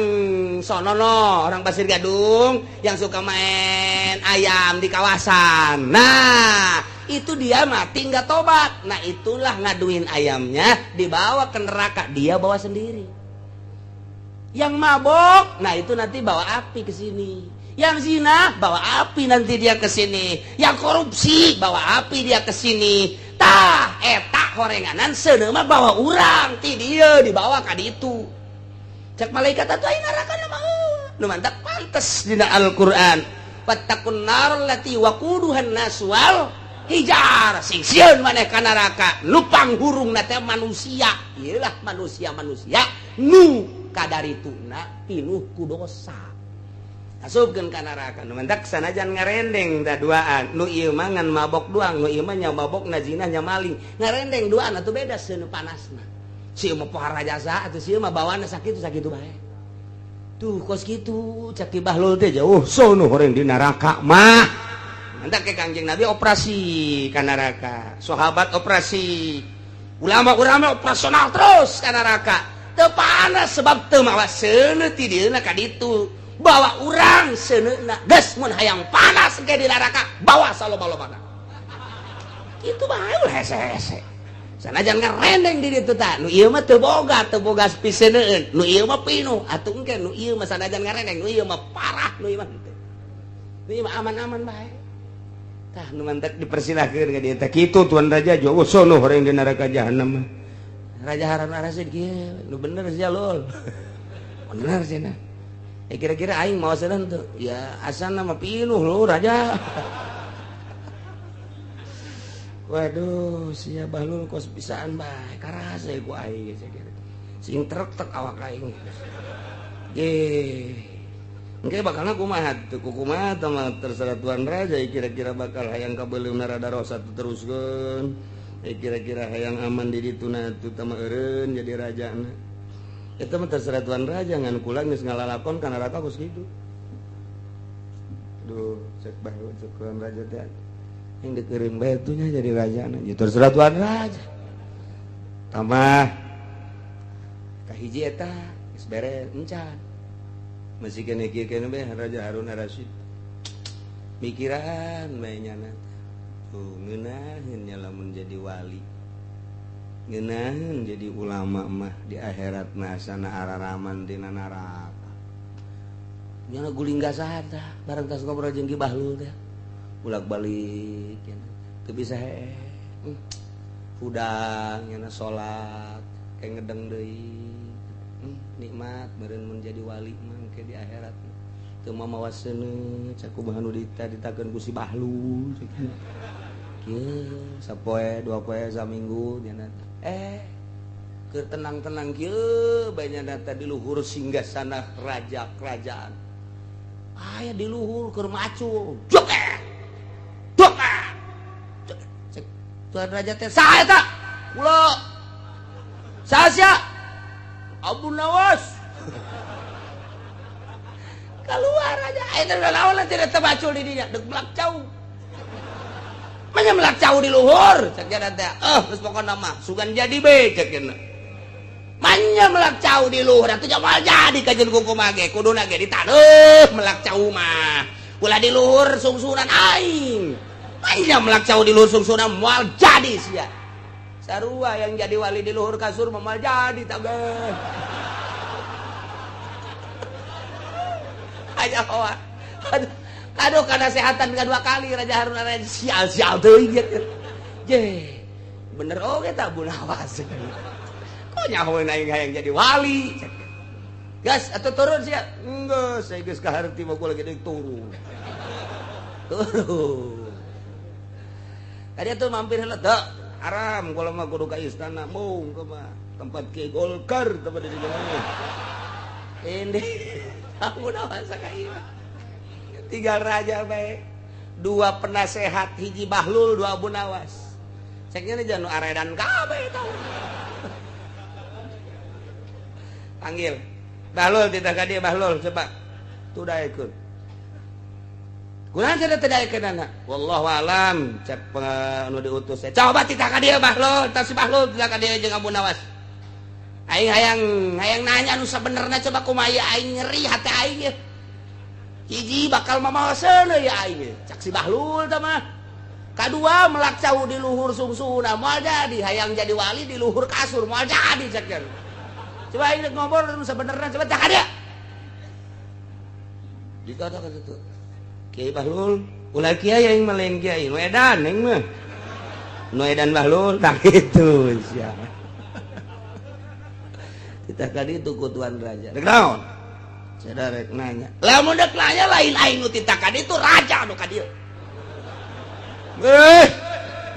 sonono, orang Pasir Gadung yang suka main ayam di kawasan. Nah, itu dia mati nggak tobat. Nah, itulah ngaduin ayamnya dibawa ke neraka, dia bawa sendiri. Yang mabok, nah itu nanti bawa api ke sini. Yang zina bawa api nanti dia ke sini. Yang korupsi bawa api dia ke sini. Tah, eta horenganan seuneu mah bawa urang ti dia dibawa ka ditu. Cek malaikat atuh aya neraka mah. Nu mantap pantes dina Al-Qur'an. Wattaqun nar lati waquduhan nas wal hijar. Sing sieun maneh ka neraka, nu panghurungna teh manusia. Ieulah manusia-manusia nu kadarituna pinuh ku dosa. Asupkeun ka neraka. Nu mantap sanajan ngarendeng da duaan. Nu ieu mah ngan mabok doang, nu ieu mah nya mabokna zina nya maling. Ngarendeng duaan atuh beda seuneu panasna. Si mah pohara jasa atau si mah bawana sakitu bae. Tuh kos kitu cak Bahlul teh jauh sono horeng di neraka mah. Entar ke Kangjeng Nabi operasi ka neraka. Sahabat operasi. Ulama-ulama operasional terus ka neraka. Teu panas sebab teu mawa seuneu ti dieuna ka ditu. Bawa urang seuneuna. Geus mun hayang panas ke di neraka, bawa saloba-lobana. Itu bae ulah hese-hese. Sanajan ngarendeng di ditu tah. Nu ieu mah teu boga piseuneun. Nu ieu mah pinuh. Atuh engke nu ieu mah sanajan ngarendeng, nu ieu mah parah nu ieu mah. Nu ieu mah aman-aman bae. Tah nu mantek dipersilahkeun ka dieu teh kitu Tuan Raja jauh sono horeng di neraka jahanam. Raja Harun Ar-Rasyid kieu nu bener sia lol. Bener cenah. Kira-kira aing mau seuneu teu? Ya asalna mah pinuh lu Raja. Waduh, sia Bahlul kos pisaan bae. Karasa ku aing saya kira. Sing trek awak aing. Ge. Engke bakalna kumaha teu kumaha mah terserah tuan raja kira-kira bakal hayang kabeuleumna rada rosa teruskeun kira-kira hayang aman di dituna teu tah eureun jadi rajana eta mah terserah tuan raja ngan kula geus ngalalakon kana neraka geus kitu. Duh cek bae cek tuan raja teh yang dikeureung bae atunya jadi rajana ya terserah tuan raja. Tambah kahiji eta geus beres encan masih kene kieu kene bae Raja Harun Ar-Rasyid mikiran bae nyana tuh ngeunaheun nya lamun jadi wali ngeunaheun jadi ulama mah di akhirat sana araraman dina neraka nyana guling gasada bareng tas ngobrol jeung Ki Bahlul teh bolak-balik cenah teu bisa hee hudang nyana salat kayak ngedeng deui nikmat meureun mun jadi wali mah ke di akhirat teu mamawaseun cakumaha nu ditakeun ku si Bahlul kieu sapoe dua poe saminggu nyana keur tenang-tenang kieu bae nyana teh di luhur singgasana raja kerajaan aya di luhur keur macul joket cek tuan raja teh saha eta kula saha sia Abu Nawas keluar aja itu lawan tidak terbacul di dinya deg melak cau manya melak cau di luhur cek jana teh geus pokona mah sugan jadi be cek cenah manya melak cau di luhur atuh jamal jadi kajeun kumaha ge kuduna ge ditaneuh melak cau mah ulah di luhur sungsunan aing manya melak cau di luhur sungsunan moal jadi sia sarua yang jadi wali di luhur kasur moal jadi tagah aja hoa aduh karena kesehatan kedua kali Raja Harun Ar-Rasyid sial teuing je bener oge tak Abu Nawas kok nyahoeun aing hayang jadi wali gas atuh turun sia geus saya geus kaharti mah kula gede turun tadi atuh mampir heula teu haram kula mah kudu ka istana mung ke mah tempat Ki Golkar tempat di jalan ini Abu Nawas sakaieu tinggal raja bae dua penasehat hiji Bahlul dua Abu Nawas ceknya nih janu aredan kabeh tau panggil Bahlul tidak ka dieu Bahlul coba tudaekeun kunaon cenah tudaekeun anak wallahu alam cek anu diutus coba tidak ka dieu Bahlul tah si Bahlul tidak ka dieu jeung Abu Nawas aing hayang nanya anu sabenerna coba kumaha aing nyeri hati aing ye hiji bakal mamawaseun ya aing cak si Bahlul tah mah kadua melak cau di luhur sungsuna moal jadi hayang jadi wali di luhur kasur moal jadi cekeun coba aing ngobrol anu sabenerna coba cak ada dikatakan itu Kiai Bahlul ulah kiai aing mah lain kiai nu edan aing mah nu edan Bahlul tah kitu sia kita kali itu kutuan raja rek naon sada rek nanya lamun dek nanya lain aing nu tita kadi itu raja anu ka dieu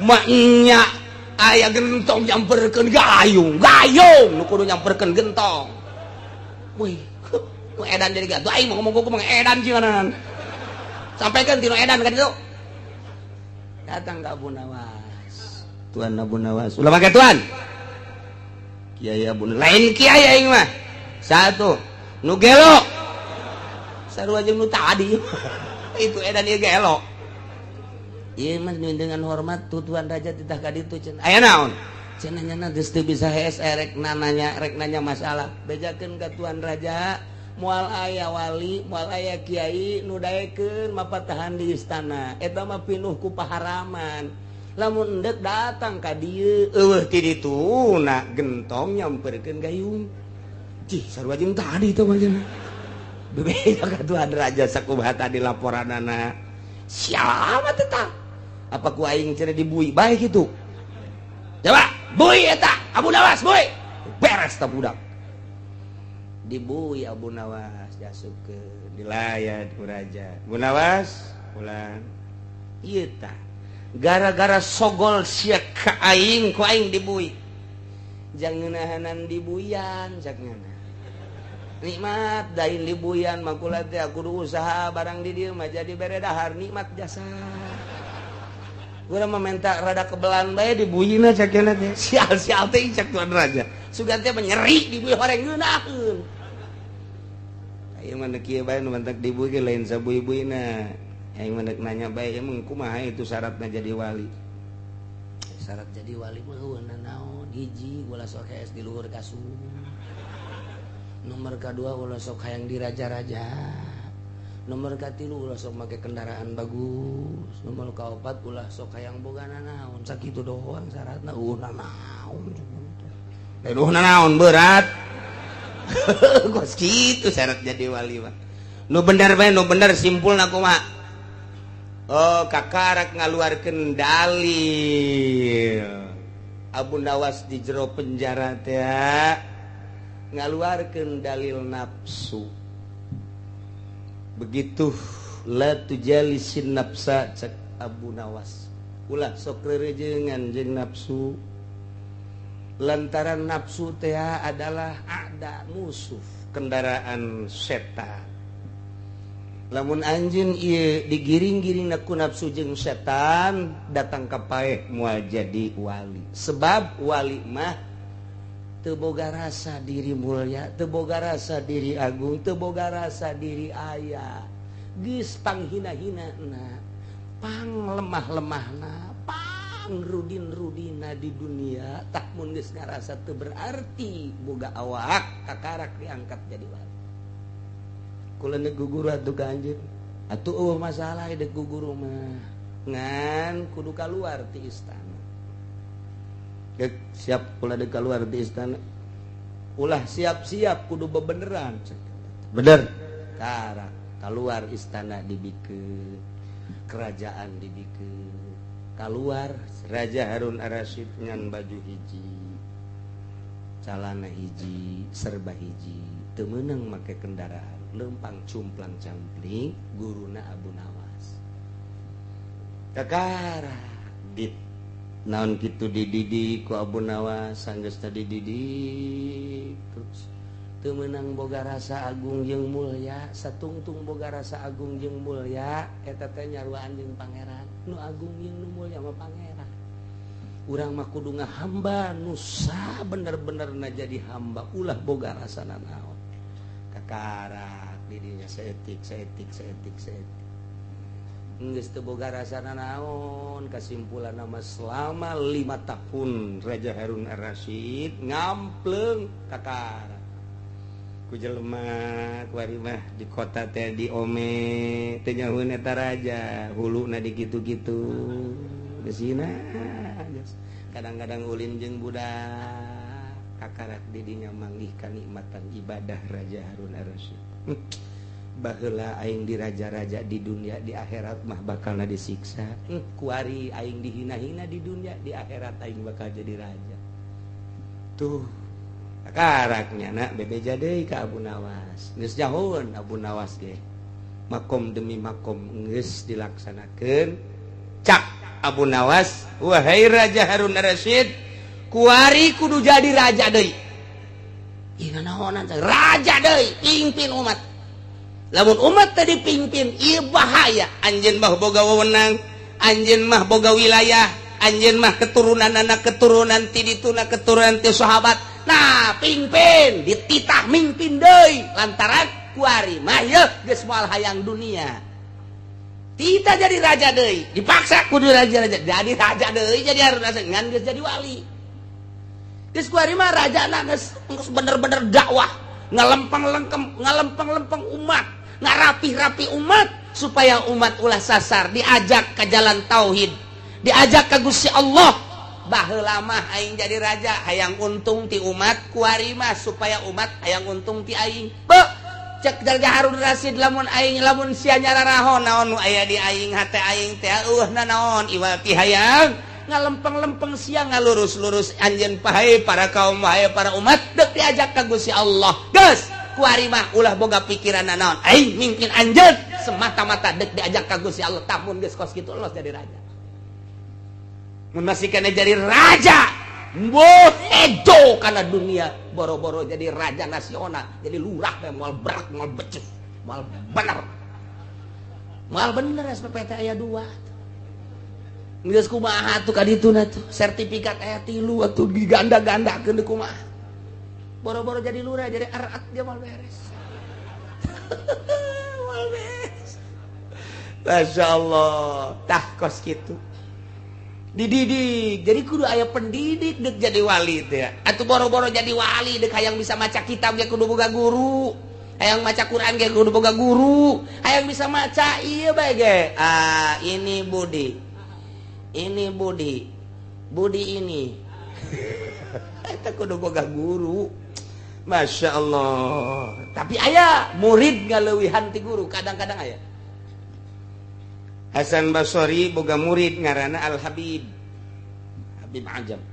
maknya aya gentong nyamperkeun gayung nu kudu nyamperkeun gentong wih nu edan jadi gatuh aing mau ngomong kumaha edan cieunan sampaikan tinu edan ka ditu datang ka Abu Nawas tuan Abu Nawas ulah make tuan Kiai Abu lain kiai aing mah satu nu gelo sarua jeung nu tadi itu edan ieu gelo ieu mah dengan hormat tuan raja titah ka ditu cenah aya naon cenah nyana geus teu bisa hees rek nanya masalah bejakeun ka tuan raja moal aya wali moal aya kiai nu daekeun mapatahan di istana eta mah pinuh ku paharaman lamun endek datang ka dieu eueuh ti dituna gentong nyamperkeun gayung cih sarua jeung tadi teh mah cenah bebeda ka tuan raja sakumaha tadi laporanana sial amat eta apa ku aing cenah dibui bae kitu coba bui eta Abu Nawas bui beres tah budak dibui Abu Nawas jasukeun dilayat ku raja Abu Nawas ulang ieu tah gara-gara sogol sia ka aing ku aing dibui jangan ngeunahanan dibuyan cakna nikmat dain libuyan makulat teh kudu usaha barang di dieu mah jadi bere dahar nikmat jasa. Urang mah minta rada kebelan bae dibuyina cakena teh. Sial teh cak Tuan Raja. Sugan teh menyeri dibuy horeng ngeunaheun. Ayeuna mah kieu bae nu mentek dibuy ge lain sabuy-buyna. Aing mah nanya bae emang kumaha itu syaratna jadi wali. Syarat jadi wali mah heueuh naon? Hiji ulah sok hees di luhur kasur. Nomor kedua ulah sok hayang diraja-raja. Nomor katilu ulah sok make kendaraan bagus. Nomor kaopat ulah sok hayang boga nanaon. Sakitu doang syaratna nanaon. Nanaon berat. Gos kitu syarat jadi wali mah. Nu bener bae nu bener simpulna kumaha? Oh, kakarak ngaluarkeun dalil. Abu Nawas di jero penjara teh ngaluarkeun dalil nafsu. Begitu la tujalisin nafsa cek Abu Nawas. Ulah sok rerejengan jeung nafsu. Lantaran nafsu teh adalah ada musuh kendaraan setan. Lamun anjeun ieu digiring-giringna ku nafsu jeung setan datang ka paeh moal jadi wali. Sebab wali mah teu boga rasa diri mulya, teu boga rasa diri agung, teu boga rasa diri aya. Geus panghina-hinana, panglemah-lemahna, pangrudin-rudina di dunia, tak mun geus ngarasa teu berarti boga awak kakarak diangkat jadi wali. Kula nek guguru atuh ka anjeun. Atuh masalah dek guguru mah. Ngan kudu kaluar ti istana. Dek siap kula dek kaluar ti istana. Ulah siap-siap kudu bebeneran. Bener. Karak kaluar istana dibikeun. Kerajaan dibikeun. Kaluar Raja Harun Ar-Rasyid ngan baju hiji. Calana hiji, serba hiji. Teu meunang make kendaraan. Lempang cumplang campling guruna Abu Nawas. Kakara dit naon kitu dididik ku Abu Nawas sanggeus tadi dididik terus teu meunang boga rasa agung jeung mulya, satungtung boga rasa agung jeung mulya eta teh nyaruaan jeung pangeran. Nu agung jeung nu mulya mah pangeran. Urang mah kudu ngahamba nusa bener-benerna jadi hamba ulah boga rasana naon. Kakarak dirinya seetik geus teu boga rasana naon. Kasimpulan nama selama 5 tahun Raja Harun Ar-Rasyid ngampleung kakarak ku jelema kuari mah di kota teh diome teu nyahoeun eta raja huluna di kitu-kitu geusina kadang-kadang ulin jeung budak kakarak didinya manggih kanikmatan ibadah Raja Harun Ar-Rasyid. Baheula aing di raja-raja di dunia di akhirat mah bakalna disiksa. Kuari aing dihina-hina di dunia di akhirat aing bakal jadi raja. Tuh kakaraknya nak bebeja deui ka Abu Nawas. Geus nyahoeun Abu Nawas ge. Makom demi makom geus dilaksanakeun. Cak Abu Nawas, wahai Raja Harun Ar-Rasyid, kuari kudu jadi raja deui. Ieu naonan raja deui, pimpin umat. Lamun umat tadi pimpin ieu bahaya. Anjeun mah boga wewenang, anjeun mah boga wilayah, anjeun mah keturunanna keturunan ti dituna keturunan ti sahabat. Nah, pimpin, dititah mimpin deui lantaran kuari mah yeuh geus moal hayang dunia. Tita jadi raja deui, dipaksa kudu raja-raja. Jadi raja deui jadi harus ngan geus jadi wali. Geus kuari mah rajana geus bener-bener dakwah, ngalempeng-lempeng umat, ngarapih-rapih umat supaya umat ulah sasar, diajak ke jalan tauhid, diajak ke Gusti Allah. Baheula mah aing jadi raja hayang untung ti umat, kuari mah supaya umat hayang untung ti aing. Cek Raja Harun Ar-Rasyid lamun aing lamun sia nyararahon naon nu aya di aing hate aing teh naon iwal ti hayang ngalempeng-lempeng sia ngalurus-lurus anjeun pahe para kaum pahe para umat deuk diajak ka Gusti Allah. Geus kuari mah ulah boga pikiranna naon aing mimpin anjeun semata-mata deuk diajak ka Gusti Allah. Tah mun geus kos kitu los jadi raja. Mun masih kana jadi raja Hejo karena dunia boro-boro jadi raja nasional, jadi lurah moal berak, moal becus, moal bener SPPT aya 2. Geus kumaha tuh kadituna tuh sertifikat aya 3 atuh diganda-gandakeun deui kumaha. Boro-boro jadi lurah jadi arat dia moal beres. Moal beres. Masyaallah, tah kos kitu. Dididik, jadi kudu aya pendidik dek jadi wali teh. Atuh boro-boro jadi wali dek hayang bisa maca kitab ge kudu boga guru. Hayang maca Quran ge kudu boga guru. Hayang bisa maca ieu bae ge. Ini Budi. Ini Budi. Budi ini. Eta kudu boga guru. Masya Allah. Tapi aya murid ngaleuwihan ti guru, kadang-kadang aya. Hasan Basri boga murid ngaranna Al-Habib. Habib Ajam.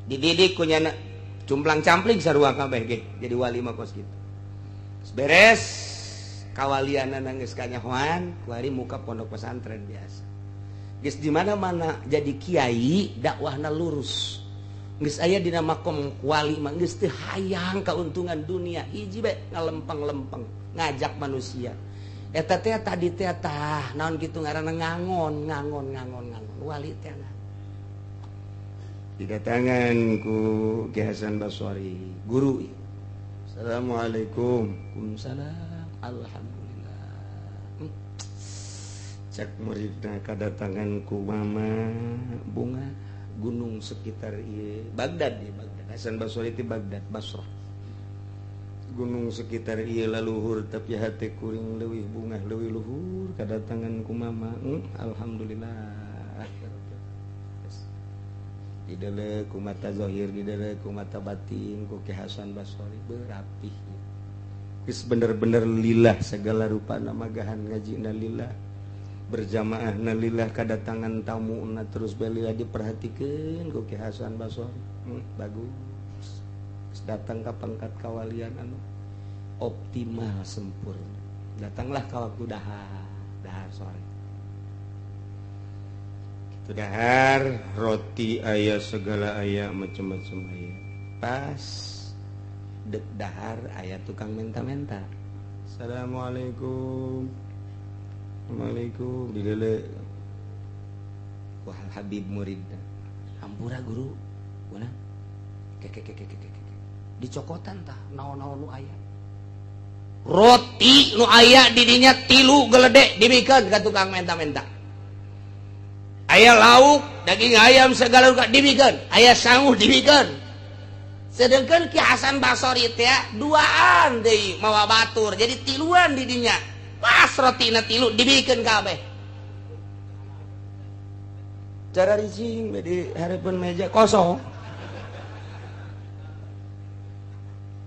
Dididik ku nyana cumplang-campling sarua kabeh ge jadi wali mah kos kitu. Beres kawalianana geus kanyahoan, ku hari muka pondok pesantren biasa. Geus di mana-mana jadi kiai, dakwahna lurus. Geus aya dina makom wali mah geus teu hayang kauntungan dunia, hiji bae ngalempeng-lempeng, ngajak manusia. Eta teh tadi teh tah naon kitu ngaranna ngangon wali teh didatangan ku Ki Hasan Basri guru. Assalamualaikum. Waalaikumsalam. Alhamdulillah. Cek muridna kadatangan ku mama bunga gunung sekitar ieu Baghdad ya Baghdad. Hasan Basri ti Baghdad Basrah. Gunung sekitar ieu laluhur tapi hate kuring leuwih bunga leuwih luhur kadatangan ku mama. Alhamdulillah. Didele ku mata zahir, didele ku mata batin ku Ki Hasan Basri berapih. Geus bener-bener lillah segala rupa magahan ngajina lillah. Berjamaahna lillah kadatangan tamuuna terus belillah diperhatikeun ku Ki Hasan Basri. Bagus. Datang ke pangkat kawalian anu optimal sempurna. Datanglah ke waktu dahar sore. Kitu dahar roti aya segala aya macam-macam aya. Pas dek dahar aya tukang menta-menta. Assalamualaikum. Waalaikumsalam. Didele wah Habib muridna. Hampura guru. Beunang. Kek dicokotan tah naon-naon nu aya roti nu aya di dinya 3 geledek dibikeun ka tukang menta-menta. Aya lauk daging ayam segala rupa dibikeun, aya sanguh dibikeun. Sedengkeun Ki Hasan Basri teh 2an deui mawa batur jadi 3an di dinya. Pas rotina 3 dibikeun kabeh. Cara ricing di hareupeun meja kosong.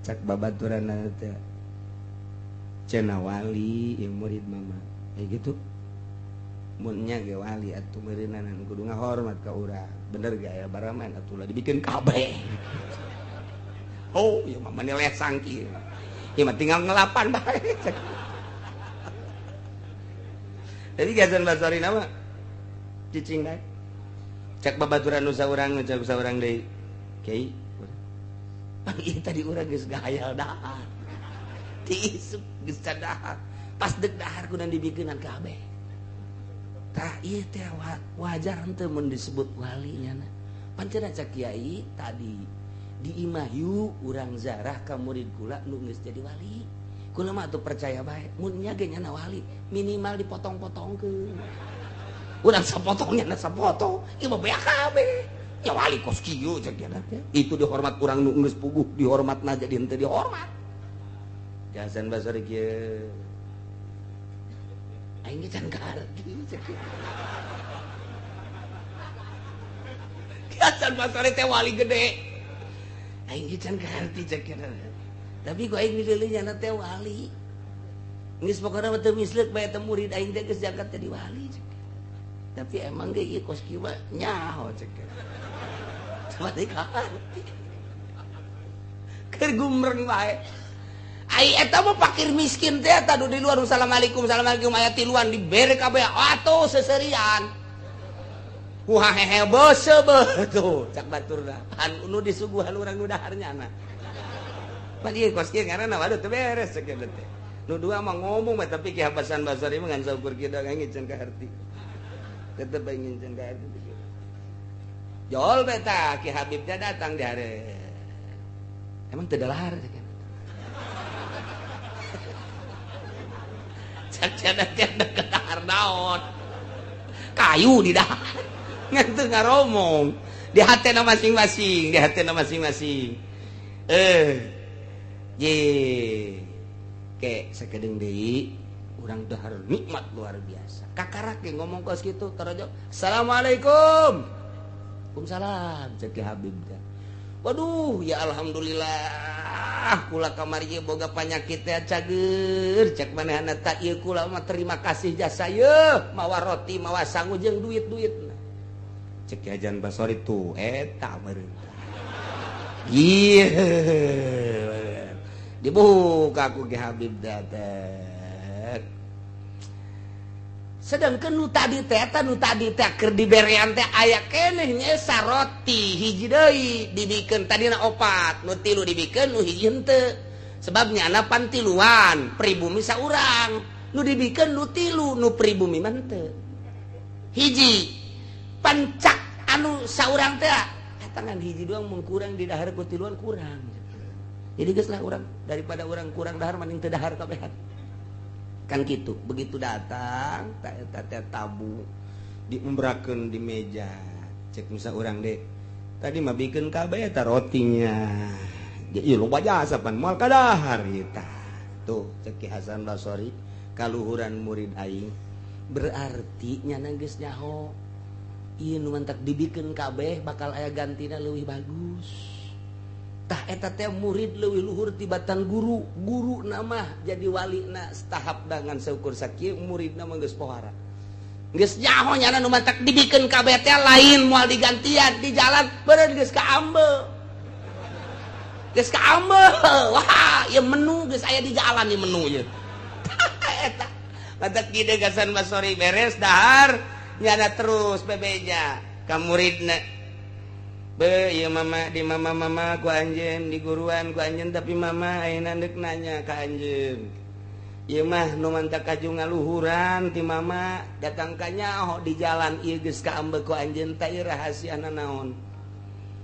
Cak babaturan teh cenah wali yang murid mama kayak gitu mun nya ge wali atuh meureunan kudu ngahormat ka urang bener ge aya baraman atuh lah dibikeun kabeh. Oh ieu mah maneh sangki ieu mah tinggal ngelapan bae. Jadi Hasan Basri nama cicing bae cak babaturan nu saurang cak saurang deui kiai. Iya tadi urang geus gahayal dahar. Ti isuk geus dahar. Pas dek dahar kunaon dibikeunan kabeh. Tah ieu teh wajar henteu mun disebut wali nya. Pancen cak kiai tadi di imahyu urang zarah ka murid kula nu geus jadi wali. Kula mah atuh percaya bae mun nya ge nyana wali minimal dipotong-potongkeun. Urang sapotongnya na sapotong, ieu mah beak kabeh. Ya wali kos kieu cek itu dihormat urang nu geus puguh dihormatna jadi henteu dihormat. Hasan Basri kieu aing ge can ngarti cek. Hasan Basri teh wali gede. Aing ge can ngarti cek. Tapi ku aing dileuh nya teh wali. Geus pokona teu misleuk bae teh murid aing teh geus jagat jadi wali cek. Tapi emang ge ieu kos kieu mah nyaho cek. Mati kanti keur gumreng bae ai eta mah fakir miskin teh eta di luar. Assalamualaikum aya 3an dibere kabeh atuh seserian hehe bose tuh cak baturna nu disuguhan urang nu daharnya anak bagi kos kieu ngaranna waduh teu beres cek teh nu dua mah ngomong mah tapi Ki Hasan Basri mah ngan saukur kita ngingin ka harti tetep ngingin ka harti jol beta Ki Habibnya datang di hari emang teu dalahar cek cek ke dahar naon kayu di dahar ngantu ngaromong di hatena masing-masing ye ke sakedeung deui urang dahar nikmat luar biasa kakarak ge ngomong kos kitu tarajo assalamualaikum waalaikumsalam cek Habib teh waduh ya alhamdulillah kula kamari ieu boga panyakit teh cager cek manehna ta ieu kula mah terima kasih jasa yeuh mawa roti mawa sangu jeung duit-duitna cek Hasan Basri tuh eta meureun ieu dibuka ku Ki Habib datang sedangkan nu tadi teh keur diberean teh aya keneh nyesa roti hiji deui dibikeun tadina 4 nu 3 dibikeun nu hiji henteu sebabnya ana pantiluan pribumi saurang nu dibikeun nu 3 nu pribumi mah henteu hiji pancak anu saurang teh tangan hiji doang mun kurang di dahar ku tiluan kurang jadi geus lah urang daripada urang kurang dahar mending teu dahar kabehan kan gitu begitu datang eta teh tabu diumbrakeun di meja cek musa urang deh tadi mah bikin kabeh eta rotinya ieu loba jasa pan moal ka dahar eta tuh cek Ki Hasan Basri kaluhuran murid aing berarti nyana geus nyaho ieu nu mantak dibikeun kabeh bakal aya gantina leuwih bagus tah eta teh murid leuwih luhur tibatan guru nama jadi walina tahap dengan seukur sakieu muridna mah geus pohara geus nyaho nyana nu mantak dibikeun kabeh teh lain moal digantian di jalan beureun geus ka ambeul wah ieu menu geus aya di jalan ieu menu ieu eta mantak kieu Hasan Basri beres dahar nyana terus bebeja ka muridna be ieu mama di mama ku anjeun di guruan ku anjeun tapi mama ayeuna deuk nanya ka anjeun ieu mah nu mantak kaju ngaluhuran ti mama datang ka nyaho di jalan ieu geus kaambeuk ku anjeun teh rahasiana naon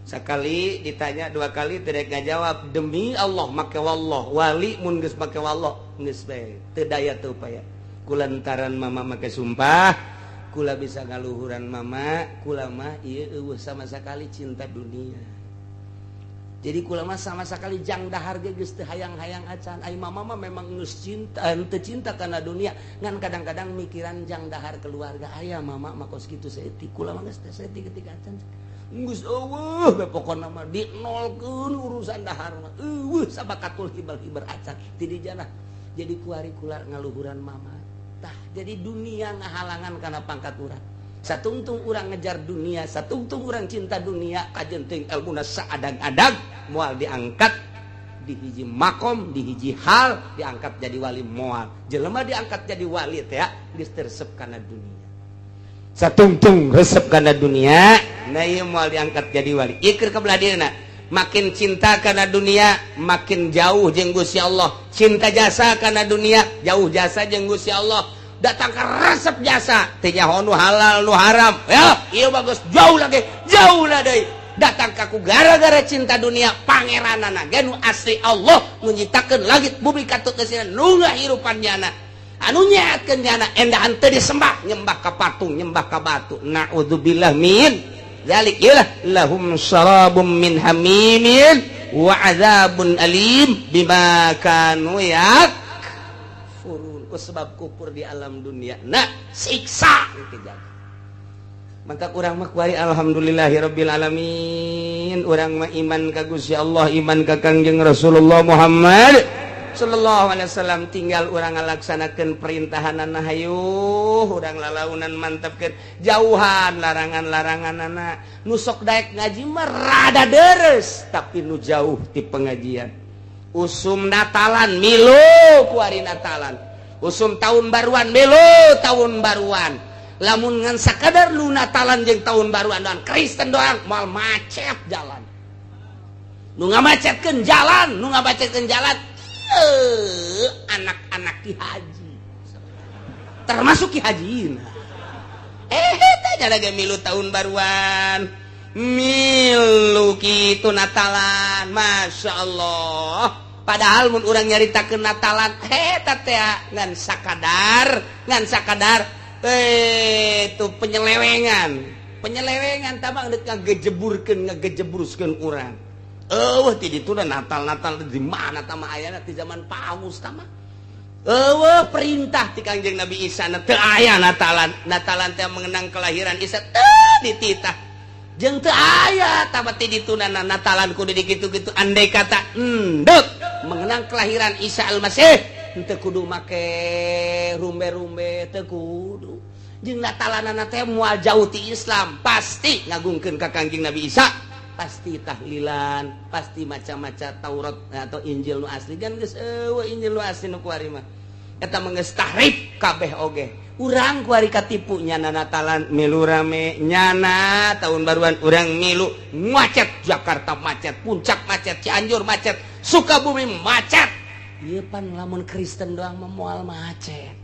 sakali ditanya 2 kali teu daek ngajawab demi Allah make wallah wali mun geus make wallah geus bae teu daya teu upaya kulantaran mama make sumpah kula bisa ngaluhuran mama kula mah ieu eueuh sama sakali cinta dunia jadi kula mah sama sakali jang dahar ge geus teu hayang-hayang acan ai mama mah memang geus cinta teu cinta kana dunia ngan kadang-kadang mikiran jang dahar keluarga aya mama mah kos kitu saeutik kula mah geus teu saeutik ketika acan geus eueuh be pokona mah dinolkeun urusan dahar mah eueuh sabakatul hibal-hibar acan ti dijana jadi kuari kula ngaluhuran mama tah jadi dunia ngahalangan karena pangkat urang satungtung urang ngejar dunia satungtung urang cinta dunia kajenting elmuna saadag-adag moal diangkat di hiji makom di hiji hal diangkat jadi wali moal jelema diangkat jadi wali teh geus resep kana dunia satungtung resep kana dunia nah ieu moal diangkat jadi wali ikir kabelah dieuna makin cinta karena dunia makin jauh jeung Gusti Allah cinta jasa karena dunia jauh jasa jeung Gusti Allah datang ke resep jasa teh nyaho nu halal nu haram ya ieu bagus jauh lagi jauh lah deui datang ka ku gara-gara cinta dunia pangeranana ge nu asli Allah nu nyiptakeun langit bumi katut geusina nu ngahirupan jana anu nyaetkeun jana endahan teu disembah nyembah ka patung nyembah ka batu naudzubillah min zalik yalah lahum syarabum min hamimin wa azabun alim bima kanu yakfurun ku sebab kufur di alam dunia nah siksa itu jaga mantap urang mah kuari alhamdulillahirabbil alamin urang mah iman ka Gusti Allah iman ka Kangjeng Rasulullah Muhammad sallallahu alaihi wasallam tinggal urang ngalaksanakeun perintahanana hayuh urang lalaunan mantepkeun jauhan larangan-laranganana nu sok daek ngaji mah rada deres tapi nu jauh ti pengajian usum natalan milu ku ari natalan usum tahun baruan milu tahun baruan lamun ngan sakadar lu Natalan jeung tahun baruan doang Kristen doang mal macet jalan nu ngamacetkeun jalan anak-anak Ki Haji termasuk Ki Haji tanya lagi milu tahun baruan milu kitu Natalan Masya Allah padahal mun urang nyaritakeun Natalan ngan sakadar itu penyelewengan tamang ngejeburuskeun urang ti ditu Natal di mana tama ayana di zaman Paus tama perintah ti Kangjeng Nabi Isa teu aya Natalan teh mengenang kelahiran Isa teu dititah jeung teu aya tamat ti ditunana Natalan kudu dikitu-kitu andai kata endeup mengenang kelahiran Isa Al-Masih teu kudu make rumbe-rumbe teu kudu jeung Natalanana teh moal jauh ti Islam pasti ngagungkeun ka Kangjeng Nabi Isa pasti tahlilan pasti maca-maca Taurat atau Injil nu asli kan geus Injil nu asli nu kuari mah eta mah geus tahrif kabeh oge urang kuari katipu nyana Natalan milu rame nyana tahun baruan urang milu macet Jakarta macet Puncak macet Cianjur macet Sukabumi macet ieu pan lamun Kristen doang mah moal macet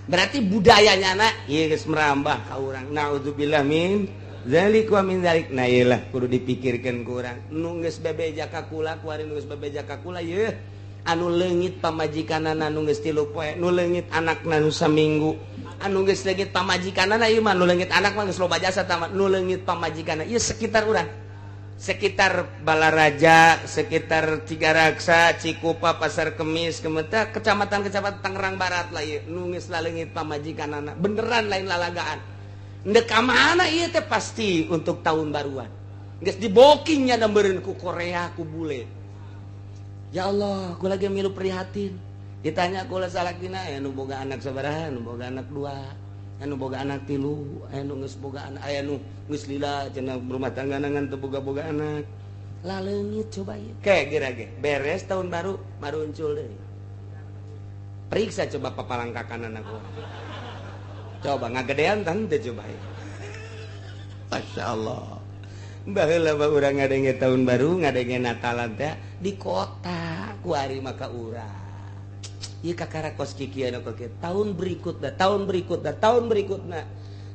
berarti budayanya ieu geus merambah ka urang naudzubillah min zalik wa min zalik nah iyalah kudu dipikirkeun ku urang nu geus bebeja ka kula kuari nu geus bebeja ka kula yeuh anu leungit pamajikanana nu geus 3 poe nu leungit anakna nu saminggu anu geus leungit pamajikanana ieu mah nu leungit anak mah geus loba jasa tamat nu leungit pamajikanana ieu sekitar urang sekitar Balaraja sekitar Cigaraksa Cikupa Pasar Kemis kemudian kecamatan Tangerang Barat lah ieu nu geus leungit pamajikanana beneran lain lalagaan ndek ka mana ieu teh pasti untuk tahun baruan geus diboking nya meureun ku Korea ku bule ya Allah ku lagi milu prihatin ditanya kula salakina anu boga anak sabaraha anu boga anak 2 anu boga anak 3 anu geus boga anak aya nu geus lila cenah rumah tangga ngan teu boga-boga anak laleungit coba ieu kira beres tahun baru maruncul deui periksa coba papalangkakan anak gua coba ngagedean tan teh coba ieu Masya Allah baheula mah urang ngadenge tahun baru ngadenge Natalan teh di kota kuari maka urang ieu kakara kos kikieu kieu tahun berikutna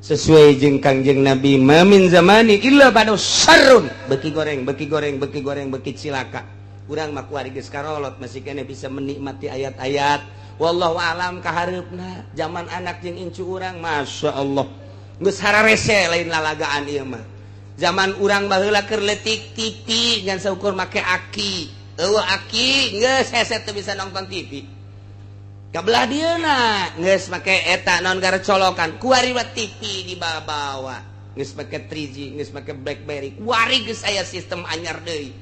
sesuai jeung Kangjeng Nabi mamin zamani illa badu sarrun beki goreng beki cilaka urang mah kuari geus karolot masih kene bisa menikmati ayat-ayat wallahu alam kahareupna zaman anak jeung incu urang Masya Allah geus hararese lain lalagaan ieu mah zaman urang baheula keur leutik TV ngan saukur make aki aki geus heset teu bisa nonton TV kabelah dieuna geus make eta naon gara colokan kuari mah TV dibawa geus make 3G geus make BlackBerry kuari geus aya sistem anyar deui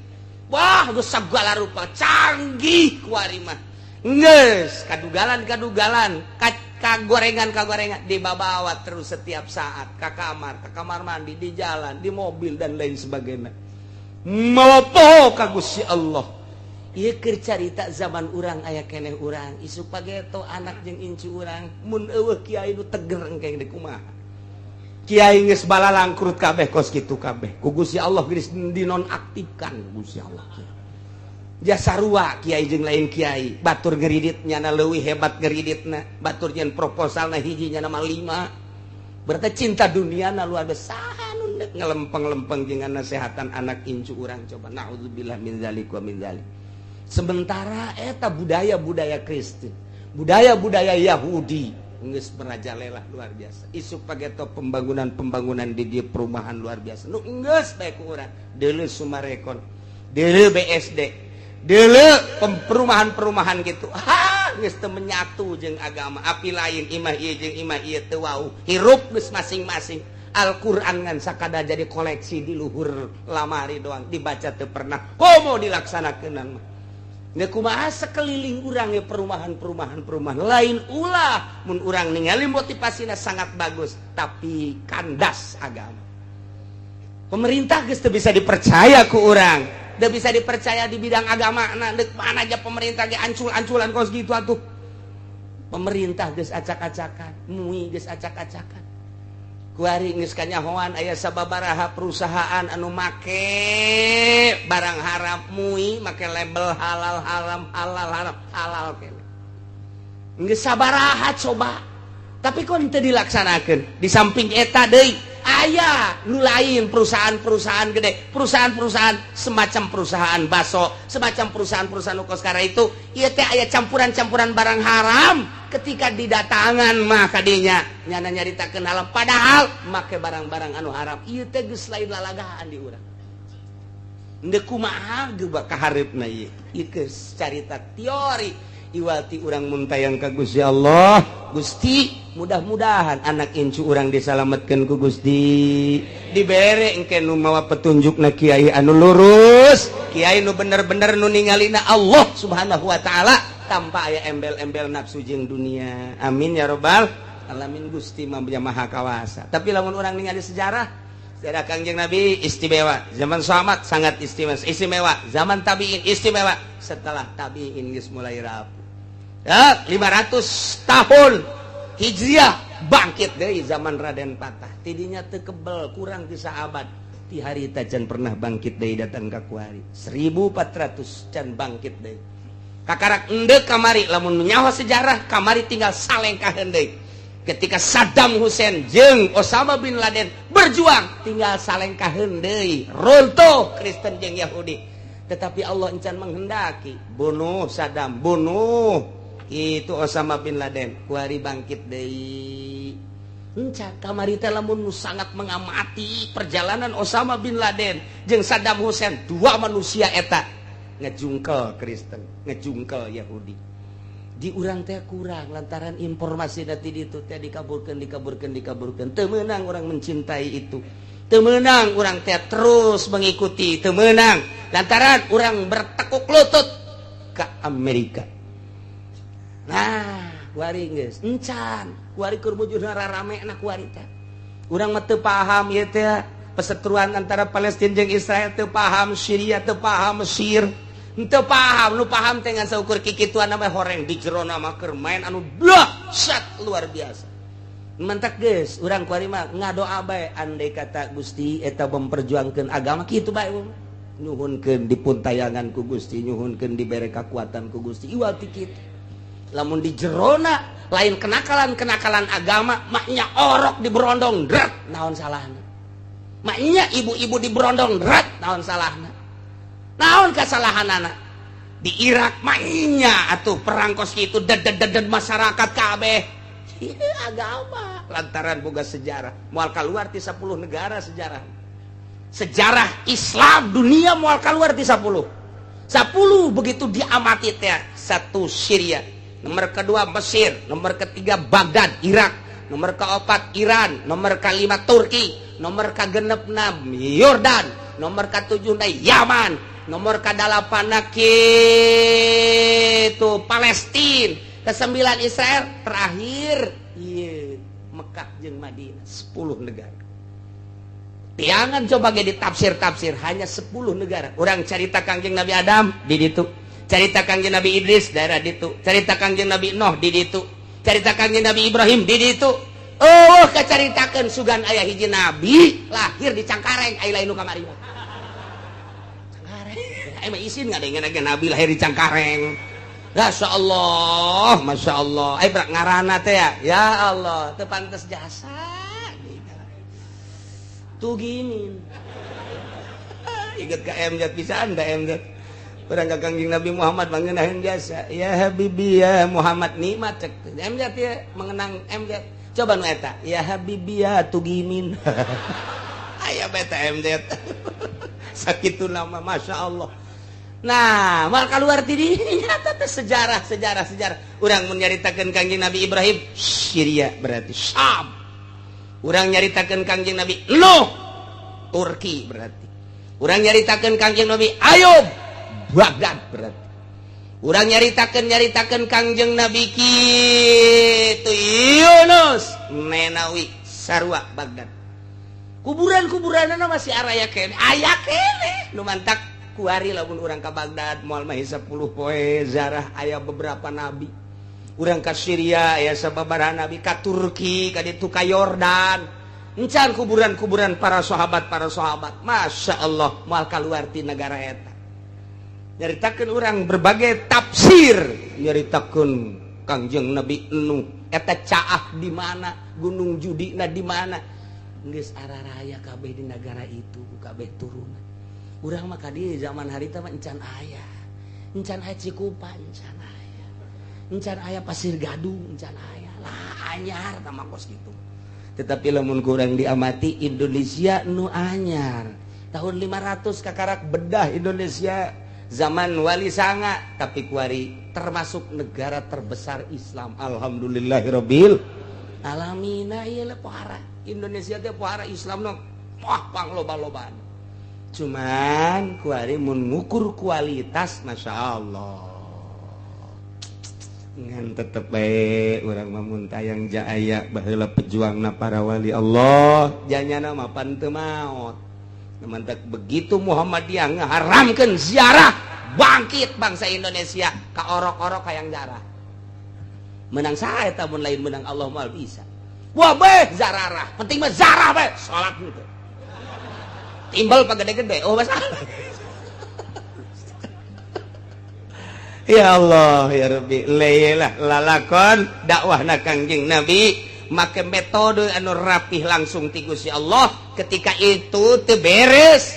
wah geus sagala rupa canggih kuari mah geus kadugalan kagorengan dibawa terus setiap saat ke kamar mandi di jalan di mobil dan lain sebagainya mawa ka Gusti Allah ieu keur carita zaman urang aya keneh urang isuk pageto anak jeung incu urang mun eueuh kiai nu teger engke kumaha kiai geus balalang kurut kabeh kos kitu kabeh ku Gusti Allah geus dinonaktifkan Gusti Allah jasa rua kiai jeung lain kiai batur ngeridit nyana leuwih hebat ngeriditna batur nyen proposalna hiji nyana mah 5 berarti cinta duniana luar biasa nu ngelempeng-lempeng jeung nasehatan anak incu urang coba naudzubillah min zalik wa min zalik sementara eta budaya-budaya Kristen budaya-budaya Yahudi geus merajalela luar biasa isuk pageto pembangunan di dieu perumahan luar biasa nu geus bae ku urang deuleu Sumarekon deuleu BSD deuleu perumahan-perumahan gitu geus teu menyatu jeung agama api lain imah ieu jeung imah ieu teu wau hirup geus masing-masing Al-Qur'an ngan sakada jadi koleksi di luhur lamari doang dibaca teu pernah komo dilaksanakeunna mah nge kumaha sekeliling urang ge perumahan lain ulah mun urang ningali motivasina sangat bagus tapi kandas agama pemerintah geus teu bisa dipercaya ku urang udah bisa dipercaya di bidang agama dek mana aja pemerintah ge ancul-anculan kos gitu atuh pemerintah geus acak-acakan mui geus acak-acakan kuari geus kanyahoan aya sababaraha perusahaan anu make barang haram mui make label halal haram halal haram halal kene geus sabaraha coba tapi kok teu dilaksanakeun di samping eta deui aya nu lain perusahaan-perusahaan gede perusahaan-perusahaan semacam perusahaan baso semacam perusahaan-perusahaan ukoskara itu ieu teh aya campuran-campuran barang haram ketika didatangan mah kadinya nyana nyaritakeun haram padahal make barang-barang anu haram ieu teh geus lain lalagaan di urang henteu kumaha geubah ka hareupna ieu geus carita teori iwati urang muntayang ka Gusti Allah Gusti mudah-mudahan anak incu urang disalametkeun ku Gusti dibere engke nu mawa petunjukna kiai anu lurus kiai nu bener-bener nu ningalina Allah Subhanahu wa taala tanpa aya embel-embel nafsu jeung dunia amin ya rabbal alamin Gusti maha kawasa tapi lamun urang ningali sejarah Kangjeng Nabi istimewa zaman sahabat sangat istimewa zaman tabiin istimewa setelah tabiin geus mulai rapuh ya 500 tahun Hijriah bangkit dari zaman Raden Patah tidinya teu kebel kurang ti sahabat ti harita can pernah bangkit deui datang ka kuari 1400 can bangkit deui kakarak endeu kamari lamun nyaho sejarah kamari tinggal salengkaheun deui ketika Saddam Hussein jeung Osama bin Laden berjuang tinggal salengkaheun deui runtuh Kristen jeung Yahudi tetapi Allah encan menghendaki bunuh Saddam bunuh itu Osama bin Laden kuari bangkit deui encan kamari teh lamun sangat mengamati perjalanan Osama bin Laden jeung Saddam Hussein dua manusia eta ngejungkel Kristen ngejungkel Yahudi di urang teh kurang lantaran informasi dari ditu teh dikaburkeun teu meunang urang mencintai itu teu meunang urang teh terus mengikuti teu meunang lantaran urang bertekuk lutut ka Amerika. Nah, kuari geus encan, kuari keur bujurna rarame-na kuari teh. Urang mah teu paham ieu teh perseteruan antara Palestina jeung Israel teu paham, Syria teu paham, Mesir teu paham, nu paham teh ngan saukur kikituan mah horeng di jerona mah keur main anu dahsyat luar biasa. Mentak geus, urang kuari mah ngadoa bae andai kata Gusti eta memperjuangkeun agama kitu bae. Nyuhunkeun dipuntayangan ku Gusti, nyuhunkeun dibere kakuatan ku Gusti. Iwal ti kitu. Lamun di jerona lain kenakalan agama maknya orok di berondong drat naon salahna maknya ibu-ibu di berondong drat naon salahna naon kasalahanana di Irak maknya atuh perang kos kitu deded masyarakat kabeh agama lantaran boga sejarah moal kaluar ti 10 negara sejarah Islam dunia moal kaluar ti 10 begitu diamati teh satu Syria nomor kedua Mesir, nomor ketiga Baghdad, Irak, nomor keempat Iran, nomor kelima Turki, nomor kagenepna Yordan, nomor ketujuh Yaman, nomor ke-8 kitu Palestina, ke-9 Israel, terakhir ieu Mekah jeung Madinah 10 negara. Tiangan coba ge ditafsir-tafsir hanya 10 negara. Urang carita Kangjeng Nabi Adam di ditu. Carita Kangjeng Nabi Idris daerah ditu, carita Kangjeng Nabi Nuh di ditu, carita Kangjeng Nabi Ibrahim di ditu. Oh, kacaritakeun sugan aya hiji nabi lahir di Cangkareng, aya lain nu kamari mah. Cangkareng. Aya mah isin ngadengeun nabi lahir di Cangkareng. Masya Allah. Aya brak ngaranna teh ya Allah, teu pantes jasa. Tuh gini. Ingat ka MZ pisan da MZ. Urang ka Kangjeng Nabi Muhammad mangenaheun jasa. Ya Habibi ya Muhammad nikmat cek. MZ ya mengenang MZ. Coba nu eta. Ya Habibi ya tugimin. Aya beta MZ. Sakitu nama Masya Allah. Nah, mal kaluar ti dinya teh sejarah. Urang mun nyaritakeun Kangjeng Nabi Ibrahim, Syria berarti Syam. Urang nyaritakeun Kangjeng Nabi Nuh, Turki berarti. Urang nyaritakeun Kangjeng Nabi Ayub, Baghdad berarti. Urang nyaritakeun Kangjeng Nabi kitu Yunus, Nenawi, sarua Baghdad. Kuburan-kuburanna masih araya kene, aya kene. Nu mantak kuari lamun urang ka Baghdad moal mah 10 poe zarah aya beberapa nabi. Urang ka Syria aya sababaraha nabi, ka Turki, ka ditu ka Yordan. encan kuburan-kuburan para sahabat Masya Allah moal kaluar ti negara eta nyaritakeun urang berbagai tafsir nyaritakeun Kangjeng Nabi Nuh eta caah di mana gunung judina di mana geus araraya kabeh di negara itu kabeh turunan urang mah kadi zaman harita mah encan aya Cikupa encan aya Pasir Gadung encan aya lah anyar tah kos kitu tetapi lamun kurang diamati Indonesia nu anyar tahun 500 kakarak bedah Indonesia zaman Wali Sanga tapi kuari termasuk negara terbesar Islam alhamdulillahirabbil alamin ieu pohara Indonesia teh pohara Islam nu pang loba-lobaan cuman kuari mun ngukur kualitas Masya Allah ngan tetep bae urang mah mun tayang jaaya baheula pejuangna para wali Allah janyana mah pan teu maot mantak begitu Muhammadiyah ngaharamkeun ziarah bangkit bangsa Indonesia ka orok-orok hayang ziarah menang sae eta mun lain menang Allah moal bisa wah beh zararah penting mah zarah beh salat gitu timbal pagede-gede oh masalah ya Allah ya Rabbi leilah lalakon dakwahna Kangjeng Nabi make metode anu rapih langsung ti Gusti Allah ketika itu teu beres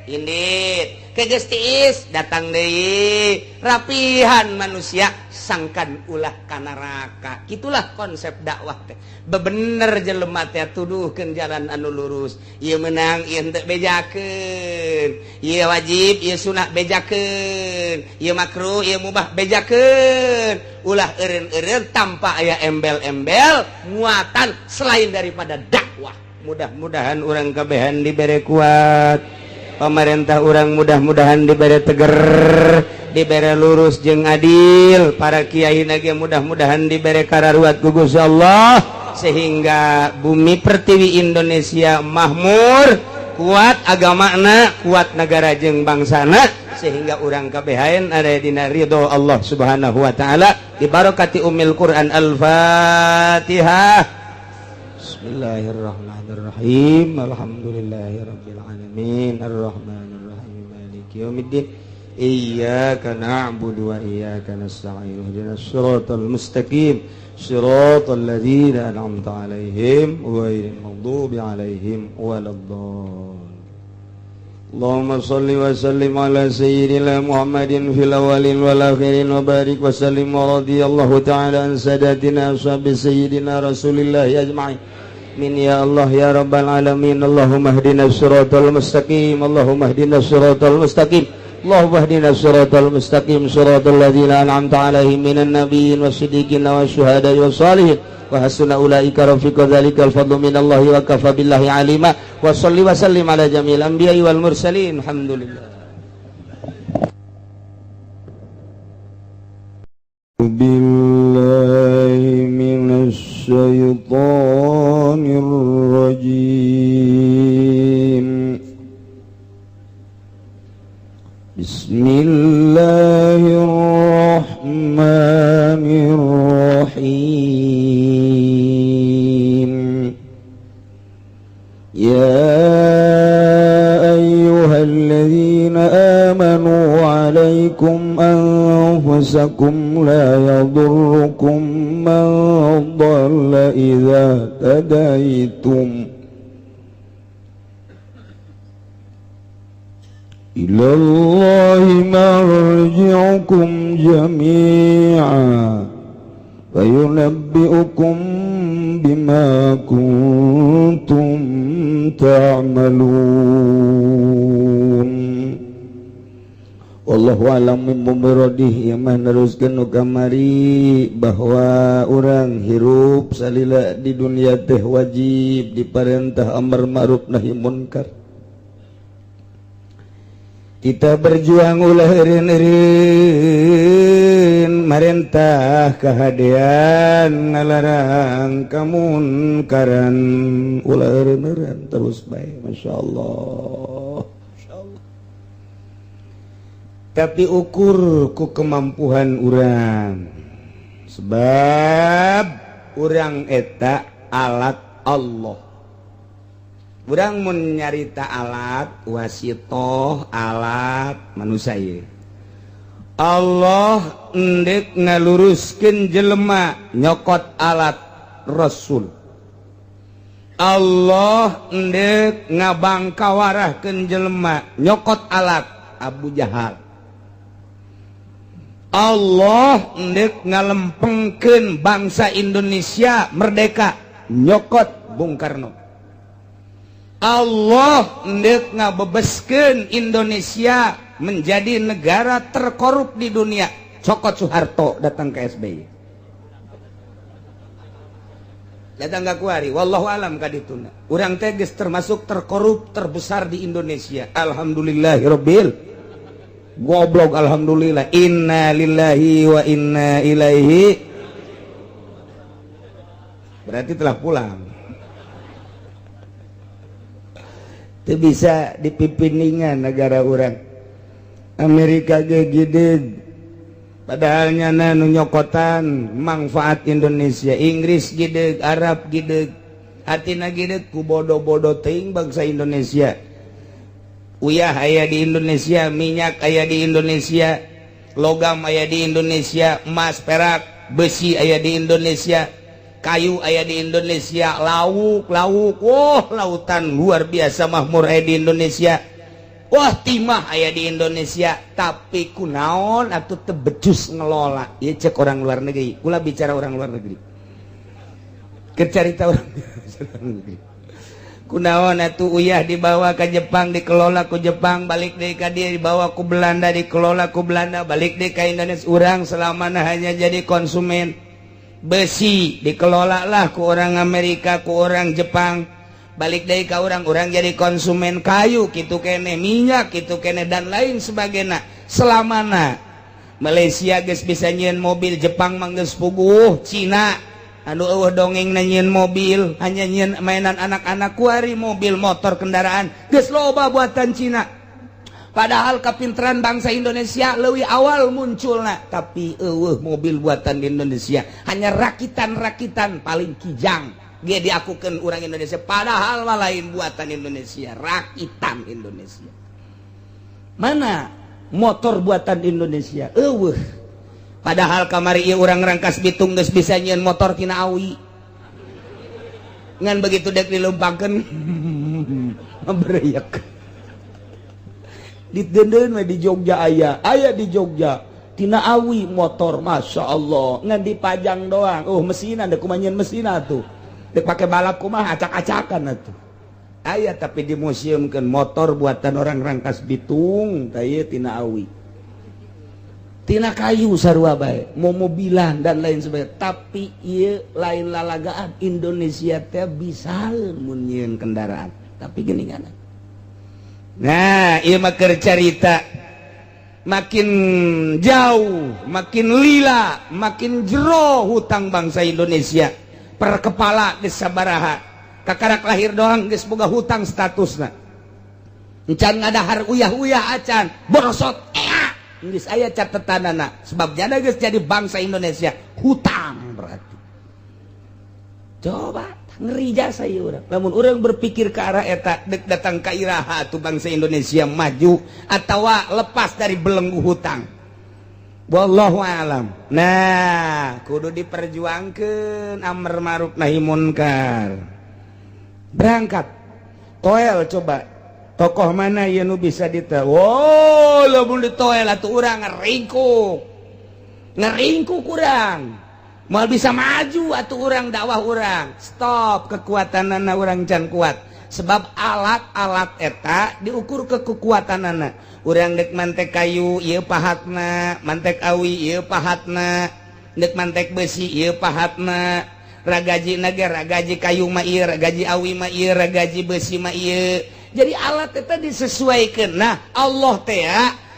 indit ke geus tiis datang deui rapihan manusia sangkan ulah ka neraka kitulah konsep dakwah teh bebener jelema teh tuduhkeun jalan anu lurus ieu meunang ieu henteu bejakeun ieu wajib ieu sunah bejakeun ieu makruh ieu mubah bejakeun ulah eureun-eureun tanpa aya embel-embel muatan selain daripada dakwah mudah-mudahan urang kabehan dibere kuat pemerintah urang mudah-mudahan dibere teger dibere lurus jeung adil para kiai ge mudah-mudahan dibere kararuat ku Gusti Allah sehingga bumi pertiwi Indonesia makmur kuat agamana kuat negara jeung bangsana sehingga urang kabehan ada dina ridho Allah Subhanahu wa taala di barakati Ummul Quran Al-Fatihah. Bismillahirrahmanirrahim. Alhamdulillahirabbil alamin arrahmanir rahim maliki yaumiddin iyyaka na'budu wa iyyaka nasta'in ihdinas siratal mustaqim siratal ladzina an'amta 'alaihim ghairil maghdubi 'alaihim waladdallin. Allahumma shalli wa sallim ala sayyidina Muhammadin fil awwalin wal akhirin wa barik wa sallim wa radiyallahu ta'ala an sadatina ashabi sayyidina Rasulillah ajma'in. Min ya Allah ya rabbal alamin. Allahumma ihdinas siratal mustaqim. Allahumma ihdinas siratal mustaqim. Allahumma ihdinas siratal mustaqim siratal ladzina an'amta 'alaihim minan nabiyyin wasiddiqin wasyuhada'i wassalihin wa hasuna ulaika rafiqa dzalikal fadlu minallahi wa kafa billahi alima wa shalli wa sallim ala jamil anbiya'i wal mursalin alhamdulillah. Billahi minasy syaithanir rajim. Bismillahirrahmanirrahim. Ya ayyuhalladzina amanu 'alaikum anfusakum la yadurrukum man dhalla idza tadaitum ilallahi marji'ukum jami'an fayunabbi'ukum bima kuntum ta'malun. Wallahu a'lam bishawab. Ieu mah neruskeun nu kamari bahwa urang hirup salila di dunia teh wajib diparentah amar ma'ruf nahi munkar. Kita berjuang ulah eureun-eureun marentah kahadean ngalarang kamunkaran ulah eureun-eureun terus bae masyaallah. Tapi ukur ku kemampuan urang sebab urang eta alat Allah urang mun nyarita alat wasitoh alat manusia ye. Allah endek ngaluruskeun jelema nyokot alat Rasul. Allah endek ngabangkawarahkeun jelema nyokot alat Abu Jahal. Allah endek ngalempengkeun bangsa Indonesia merdeka nyokot Bung Karno. Allah endek ngabebeskeun Indonesia menjadi negara terkorup di dunia cokot Soeharto datang ke SBY. Datang ke kuari wallahu alam kadituna urang teh geus termasuk terkorup terbesar di Indonesia. Alhamdulillahirabbil goblok alhamdulillah inna lillahi wa inna ilaihi berarti telah pulang. Itu bisa dipipiningan negara orang Amerika ge gede padahal nyana nu nyokotan manfaat Indonesia. Inggris gede, Arab gede, hatina gede ku bodoh-bodoh teuing bangsa Indonesia. Uyah aya di Indonesia, minyak aya di Indonesia, logam aya di Indonesia, emas, perak, besi aya di Indonesia, kayu aya di Indonesia, lauk, wah lautan luar biasa makmur aya di Indonesia. Wah timah aya di Indonesia, tapi kunaon atuh teu becus ngelola. Ieu cek orang luar negeri. Kula bicara orang luar negeri. Kecarita orang negeri. Kunaon atuh uyah dibawa ke Jepang dikelola ku Jepang, balik deui ka dieu dibawa ku Belanda dikelola ku Belanda, balik deui ka Indonesia. Urang selamana hanya jadi konsumen. Besi dikelola lah ku orang Amerika, ku orang Jepang. Balik dari ka orang jadi konsumen kayu kitu kene, minyak kitu kene dan lain sebagainya. Selamana Malaysia geus bisa nyieun mobil, Jepang mah geus puguh, Cina anu eueuh dongeng nyieun mobil, hanya nyieun mainan anak-anak kuari mobil motor kendaraan geus loba buatan Cina. Padahal kapinteran bangsa Indonesia leuwih awal munculna, tapi eueuh mobil buatan Indonesia hanya rakitan-rakitan paling kijang. Dia diakukan orang Indonesia padahal lain buatan Indonesia, rakitan Indonesia. Mana motor buatan Indonesia? Padahal kamari ieu urang rangkas Bitung geus bisa nyieun motor tina awi. Ngan begitu dek dilumpangkeun bereyak. Diteudeun we di Jogja aya di Jogja tina awi motor Masya Allah ngan dipajang doang. Mesinna da kumaha nyieun mesinna tuh. Dek pakai balap kumaha acak-acakan atuh. Aya tapi di museumkeun motor buatan orang Rangkas Bitung, tah tina awi. Tina kayu sarua bae, mobilan dan lain sebagainya. Tapi ieu lain lalagaan Indonesia teh bisa mun nyieun kendaraan. Tapi geuningan. Nah, ieu mah keur carita makin jauh, makin lila, makin jero hutang bangsa Indonesia. Per kepala geus sabaraha, kakarak lahir doang geus boga hutang statusna. Encan ngadahar uyah-uyah acan borosot geus aya catetanana sebab jana geus jadi bangsa Indonesia hutang berarti. Coba ngeri jasa ieu urang. Lamun urang berpikir ke arah eta dek datang ka iraha tu bangsa Indonesia maju atawa lepas dari belenggu hutang. Wallahu alam. Nah, kudu diperjuangkeun amar ma'ruf nahi munkar. Berangkat. Toel coba. Tokoh mana ieu nu bisa dita? Wow, lamun ditoel atuh urang ngeringkuk. Ngeringkuk urang. Moal bisa maju atuh urang dakwah urang. Stop kekuatanana urang can kuat. Sebab alat-alat eta diukur ke kekuatanana. Urang dek mantek kayu ieu pahatna, mantek awi ieu pahatna, dek mantek besi ieu pahatna, ragaji ge ragaji kayu mah ieu, ragaji awi mah ieu, ragaji besi mah ieu. Jadi alat eta disesuaikeun. Nah, Allah teh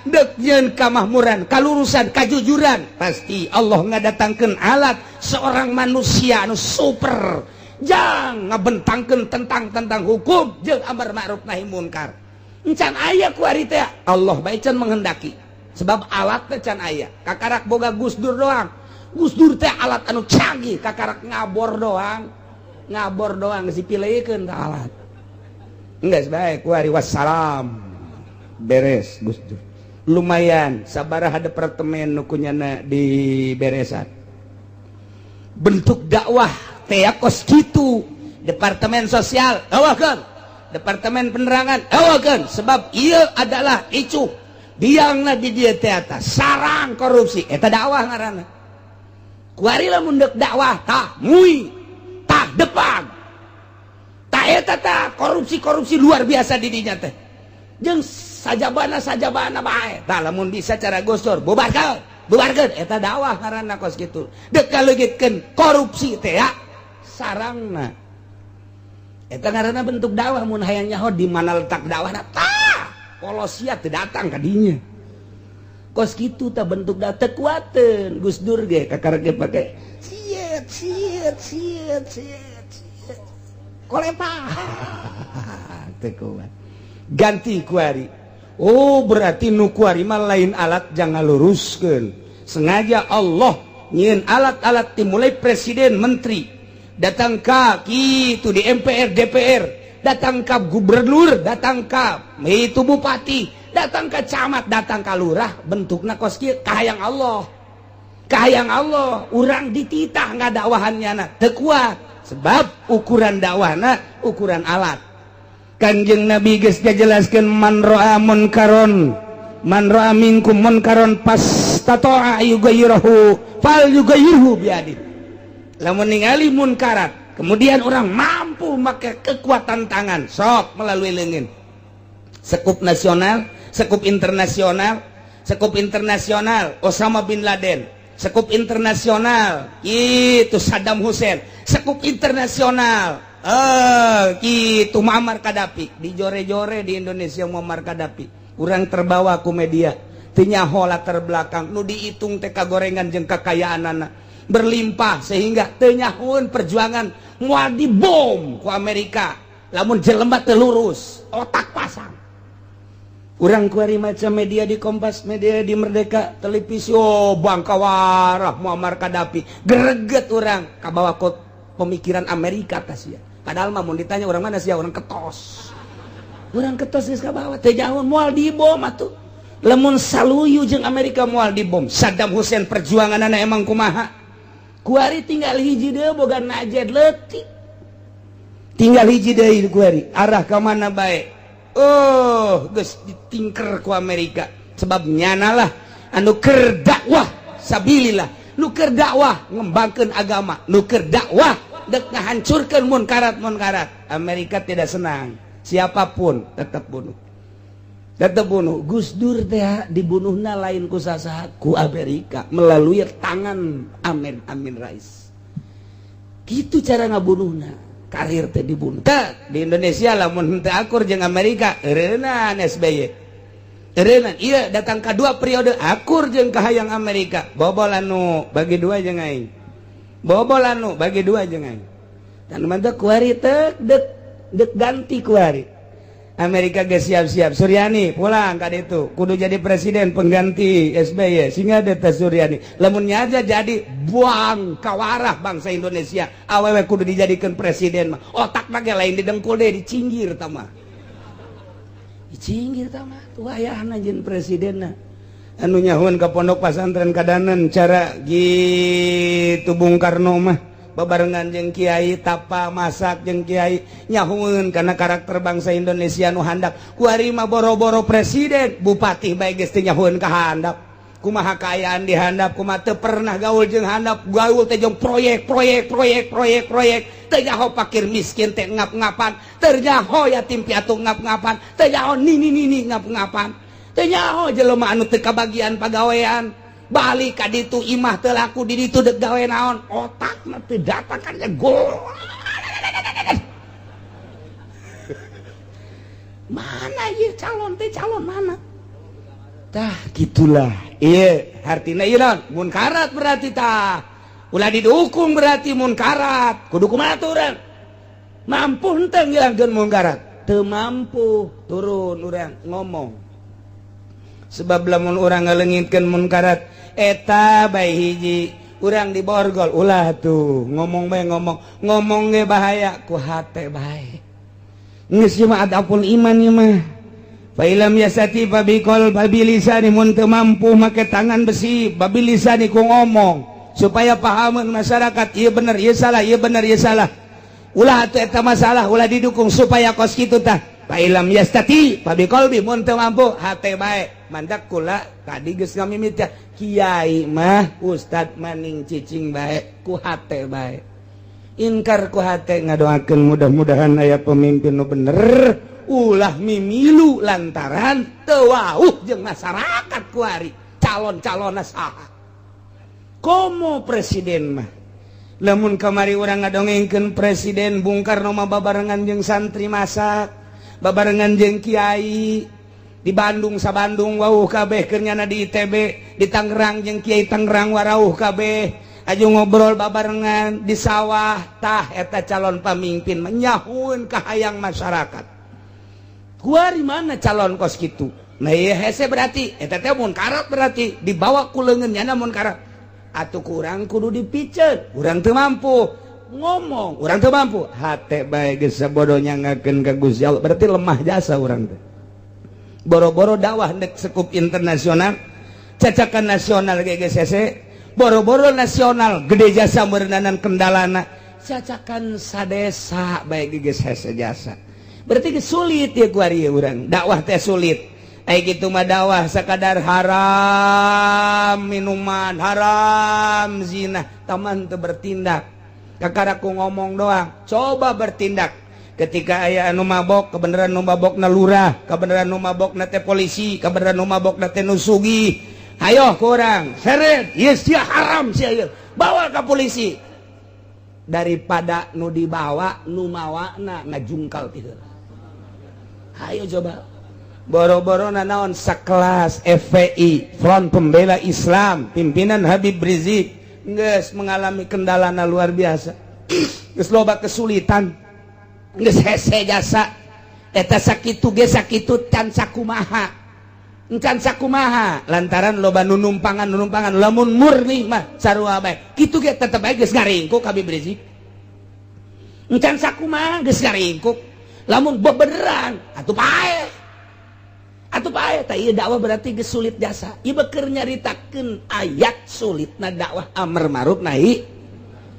dek nyeun kamakmuran, kalurusan, kajujuran. Pasti Allah ngadatangkeun alat seorang manusia anu super. Jang ngabentangkeun tentang hukum jeung amar ma'ruf nahi munkar. Encan aya ku ari teh Allah bae can menghendaki. Sebab alat teh can aya. Kakarak boga Gus Dur doang. Gus Dur teh alat anu canggih, kakarak ngabor doang. Ngabor doang geus dipileukeun ka alat. enggak baik kuari wassalam beres Gus Dur lumayan sabaraha departemen nukunyana di beresan bentuk dakwah teh kos kitu departemen sosial awakeun departemen penerangan awakeun sebab ieu adalah icu biangna di dieu teh eta sarang korupsi eta dakwah ngaranna kuari lamun deuk dakwah tah mui tah depan tah eta tah korupsi luar biasa di dinya teh jeung sajabana bae tah lamun bisa cara gosor bubarkeun eta dakwah ngaranna kos kitu deuk kaleugitkeun korupsi teh ya sarangna eta ngaranna bentuk dakwah mun hayang nyaho di mana letak dakwahna tah polosia teu datang ka dinya kos kitu tah bentuk dakwah teu kuateun Gus Dur ge kakarek pake siet kolepa teu kuat ganti kuari oh berarti nu kuari mah lain alat jangan luruskeun sengaja Allah nyieun alat-alat dimulai presiden menteri datang ka kitu di MPR DPR datang ka gubernur datang ka itu bupati datang ka camat datang ka lurah bentukna kos kieu kahayang Allah urang dititah ngadakwahannyana teu kuat sebab ukuran dakwahna ukuran alat Kanjeng Nabi geus ngajelaskeun man ra'a minkum munkaron pastata'a yughayyiruhu fal yughayyirhu biadi lamun ningali munkarat kemudian orang mampu make kekuatan tangan sok melalui leungeun sekup nasional sekup internasional Osama bin Laden sekup internasional itu Saddam Hussein sekup internasional gitu Muammar Gaddafi di jore-jore di Indonesia Muammar Gaddafi urang terbawa ku media teu nyaho latar belakang nu diitung teh kagorengan jeung kekayaanana berlimpah sehingga teu nyahoeun perjuangan moal dibom ku Amerika lamun jelema teu lurus otak pasang urang kuari maca media di Kompas media di Merdeka televisi oh bangkawarah Muammar Gaddafi greget urang kabawa pemikiran Amerika tah sia padahal mah mun ditanya orang mana sih orang ketos geus kabawa teh jauh moal dibom atuh lamun saluyu jeung Amerika moal dibom Saddam Hussein perjuanganana emang kumaha kuari tinggal hiji deui boga najet leutik tinggal hiji deui kuari arah ka mana bae geus ditingker ku Amerika sebab nyanalah anu keur dakwah sabilillah nu keur dakwah ngembangkeun agama nu keur dakwah dek ngahancurkeun munkarat Amerika tidak senang siapapun tetap bunuh Gus Dur teh dibunuhna lain ku sasaha ku Amerika melalui tangan Amin Rais kitu cara ngabunuhna karir teh dibunuh teh di Indonesia lamun teu akur jeung Amerika eureunana SBY eureunana ieu datang ka 2 periode akur jeung kahayang Amerika bobol anu bagi 2 jeung aing bobol anu bagi 2 jeung aing dan mantap kuari tek dek ganti kuari Amerika geus siap-siap Suryani pulang ka ditu kudu jadi presiden pengganti SBY sehingga eta Suryani lamun nyaja jadi buang kawarah bangsa Indonesia awewe kudu dijadikeun presiden mah otakna ge lain didengkul deui dicinggir tah mah tuh ayahna jeung presidenna anu nyahoeun ka pondok pesantren kadanen cara gitu Bung Karno mah babarengan jeung kiai tapa masak jeung kiai nyahoeun kana karakter bangsa Indonesia nu handap kuari mah boro-boro presiden bupati bae geus teu nyahoeun ka handap kumaha kaayaan di handap kumaha teu pernah gaul jeung handap gaul teh jeung proyek teu nyaho fakir miskin teh ngap-ngapan teu nyaho yatim piatu ngap-ngapan teu nyaho nini ngap-ngapan teu nyaho jelema anu teu kabagian pagawean balik ka ditu imah teu laku di ditu dek gawe naon otakna teu datakan gol mana ieu calon mana tah gitulah ieu hartina ieu naon munkarat berarti tah ulah didukung berarti munkarat kudu kumaha tuh urang mampu henteu ngilangkeun munkarat teu mampu turun urang ngomong sebab lamun urang ngaleungitkeun munkarat eta bae hiji urang di borgol ulah tuh ngomong bae ngomong ge bahaya ku hate bae geus mah adapul iman ieu mah fa ilam yasati babiqol babilisani mun teu mampu make tangan besi babilisani ku ngomong supaya pahameun masyarakat ieu bener ieu salah ieu bener ieu salah ulah atuh eta masalah ulah didukung supaya kos kitu tah fa ilam yastati babiqolbi mun teu mampu hate bae mandak kula tadi geus ngamimit kiai mah ustad maning cicing bae ku hate bae inkar ku hate ngadoakeun mudah-mudahan aya pemimpin nu bener ulah mimilu lantaran teu wauh jeung masyarakat kuari calon-calonna saha komo presiden mah lamun kamari urang ngadongengkeun presiden Bung Karno mah babarengan jeung santri masak babarengan jeung kiai di Bandung sabandung wauh kabeh keur nyana di ITB di Tangerang jeung kiai Tangerang warauh kabeh aju ngobrol babarengan di sawah tah eta calon pamimpin menyahueun ka hayang masyarakat kuari mana calon kos kitu nah ieu hese berarti eta teh munkarat berarti dibawa ku leungeunnya munkarat atuh kurang kudu dipiceut urang teu mampu ngomong urang teu mampu hate bae geus sabodo nyangakeun ka Gusti Allah berarti lemah jasa urang teh boro-boro dakwah nek sekup internasional cacakan nasional GGCC boro-boro nasional gede jasa merendanan kendalana cacakan sadesa baik GGCC jasa berarti sulit ya kuari urang dakwah teh sulit ai kitu mah dakwah sakadar haram minuman haram zina taman teu bertindak kakaraku ngomong doang coba bertindak ketika aya anu mabok kebenaran nu mabokna lurah kebenaran nu mabokna teh polisi kebenaran nu mabokna teh nu sugih ayo kurang seret yes dia haram sia ieu bawa ke polisi daripada nu dibawa nu mawana ngajungkal ti heula ayo coba boro-boro naon sakelas FPI Front Pembela Islam pimpinan Habib Rizik geus mengalami kendalana luar biasa geus loba kesulitan geus hese jasa eta sakitu ge sakitu can sakumaha encan sakumaha lantaran loba numpangan lamun murni mah sarua bae kitu ge tetep bae geus ngaringkuk Habib Rizik encan sakumaha geus ngaringkuk lamun bebeneran atuh pae tah ieu dakwah berarti geus sulit jasa ieu keur nyaritakeun ayat sulitna dakwah amar ma'ruf nahi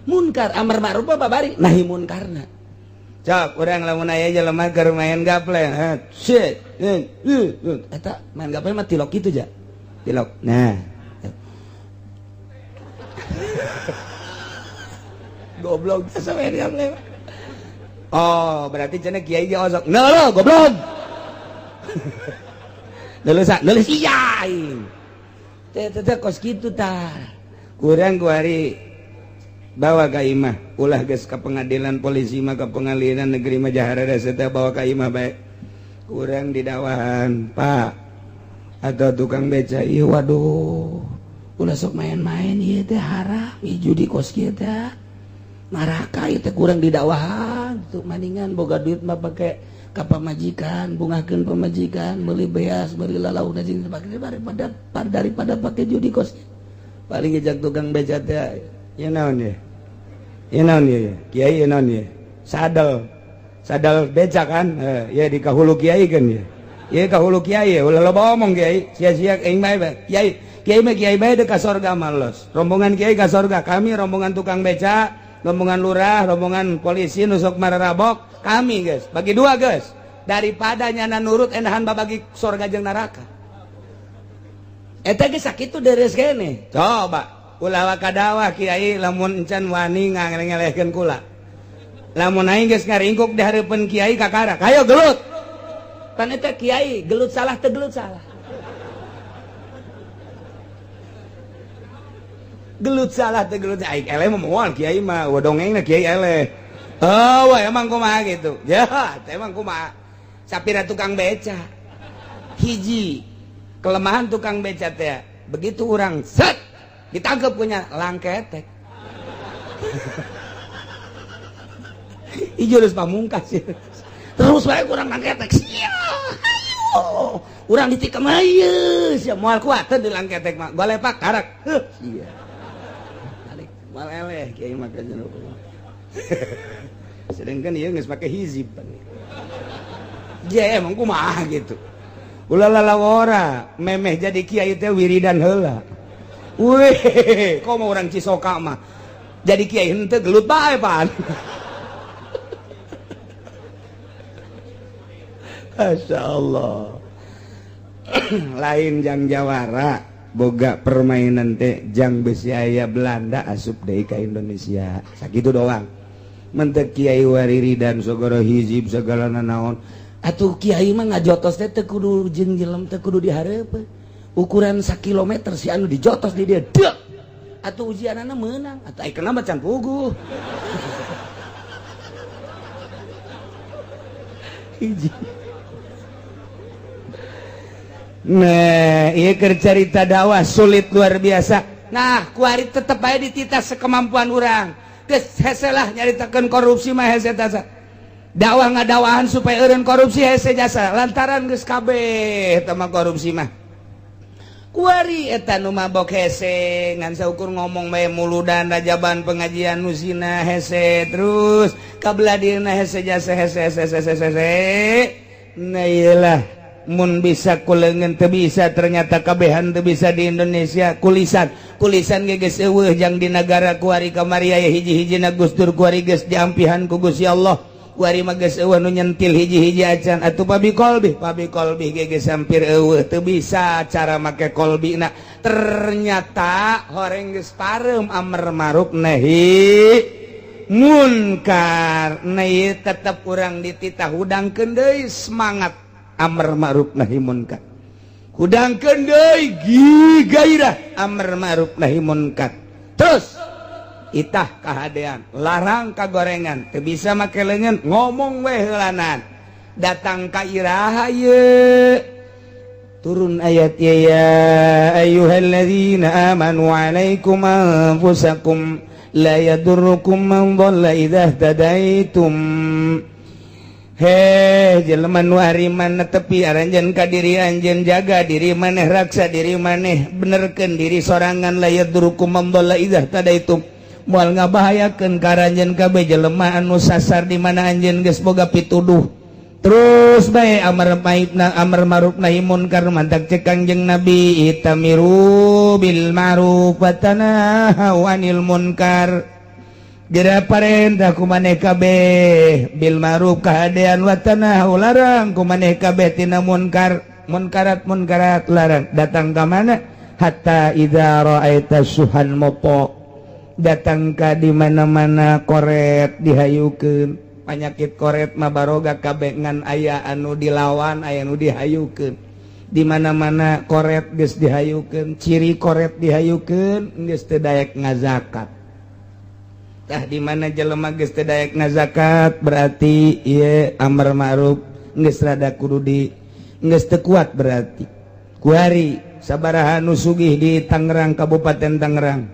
munkar amar ma'ruf babari nahi munkarna cok urang lamun aya jelema keur main gapleng shit eta main gapleng mah tilok kitu ja tilok nah goblok jasa main gapleng oh berarti cenah kiai ge osok neuh goblok Nulis iya teh kos kitu tah kurang kuari bawa ka imah ulah geus ka pengadilan polisi mah ka pengadilan negeri mah jahara teh bawa ka imah bae kurang di dakwahan Pak atau tukang beca ieu waduh ulah sok main-main ieu teh haram ieu judi kos kieu teh maraka ieu teh kurang di dakwahan tuh maningan boga duit mah pake ka pamajikan bungakeun pamajikan beli beas beli lalau jeung sebagainya daripada pakai judi kos paling ngejak tukang beca teh ieu naon ye kiai ieu naon ye sadal beca kan ya di kahulu kiai kan ya ieu kahulu kiai ulah loba omong kiai sia-sia aing bae kiai mah kiai bae teh ka sorga malos rombongan kiai ka sorga kami rombongan tukang beca rombongan lurah rombongan polisi nusuk mararabok kami guys bagi dua guys daripada nyana nurut enahan babagi surga jeung neraka eta ge sakitu deres kene coba ulah wakadawa kiai lamun encan wani ngangelehkeun kula lamun aing geus ngaringkuk di hareupeun kiai kakara hayo gelut pan eta kiai gelut salah teu gelut salah gelut salah teu gelut aing eleh mah moal kiai mah dongengna kiai eleh oh wah emang kumaha gitu ya emang kumaha sapira tukang beca hiji kelemahan tukang beca teh begitu orang set ditangkep punya langketek ijurus pamungkas terus bae kurang langketek sia ayo urang ditikam ayeus sia moal kuat teh di langketek mah golepak karak sia balik moal eleh kiai mah ka sedangkan ieu geus make hizib emang kumaha gitu. Ulah lalawora memeh jadi kiai teh wiridan heula. Wih, kok mau orang Cisoka mah jadi kiai henteu gelut bae pan. Masya Allah. Lain jang Jawara boga permainan teh jang besi aya Belanda asup deui ka Indonesia sakitu doang. Mentek kiai wariridan sogoro hizib segala naon. Atuh kiai mah ngajotos teh teu kudu jeung jelem teu kudu dihareupeun. Ukuran 1 kilometer si anu dijotos di dia. Dek. Atuh ujianana meunang, atuh ai kenapa can puguh. Hiji. Nah, iya cerita dakwah sulit luar biasa. Nah, kuari tetep aja dititah sekemampuan orang. Geus hese lah nyaritakeun korupsi mah hese tasa. Dakwah ngadawahan supaya eureun korupsi hese jasa. Lantaran geus kabeh teh mah korupsi mah. Kuari eta nu mabok hese ngan saukur ngomong bae muludan rajaban pengajian nusina hese terus kabladina hese jasa hese. Nah iyalah mun bisa kulengen teu bisa ternyata kabehan teu bisa di Indonesia kulisan ge geus eueuh jang di nagara kuari kamari aya hiji-hijina Gustur kuari geus diampihan ku Gusti Allah kuari mah geus eueuh nu nyentil hiji-hiji acan atuh pabi kolbi ge geus hampir eueuh teu bisa cara make kolbina ternyata horeng geus pareum amar ma'ruf nahi munkar nahi tetep urang dititah hudangkeun deui semangat amar ma'ruf nahi munkar hudangkeun deui gairah amar ma'ruf nahi munkar terus itah kahadean larang kagorengan teu bisa make leungeun ngomong we heulanan datang ka iraha ye turun ayat ya ayyuhalladzina amanu alaikum anfusakum la yadurrukum man dhalla idza ihtadaitum. Heh jelema nu hariman netepi aranjeun ka diri anjeun jaga diri maneh raksa diri maneh benerkeun diri sorangan layat durukum mamdalla idza tadaitum moal ngabahayakeun ka aranjeun kabeh jelema anu sasar di mana anjeun geus boga pituduh terus bae amar ma'ruf nahi munkar mantak cek Kangjeng Nabi itamiru bil ma'ruf wa tanahu 'anil munkar. Gira parentah ku maneh kabeh bil ma'ruf kahadean wa tanahu larang ku maneh kabeh tina munkarat larang datang ka mana hatta idza ra'aita suhan mopo datang ka di mana-mana koret dihayukeun panyakit koret mah baroga kabeh ngan aya anu dilawan aya anu dihayukeun di mana-mana koret geus dihayukeun ciri koret dihayukeun geus teu daek ngazakat. Tah di mana jelema geus teu daek ngazakat berarti ieu amar ma'ruf geus rada kudu di geus teu kuat berarti. Kuari sabaraha nu sugih di Tangerang Kabupaten Tangerang.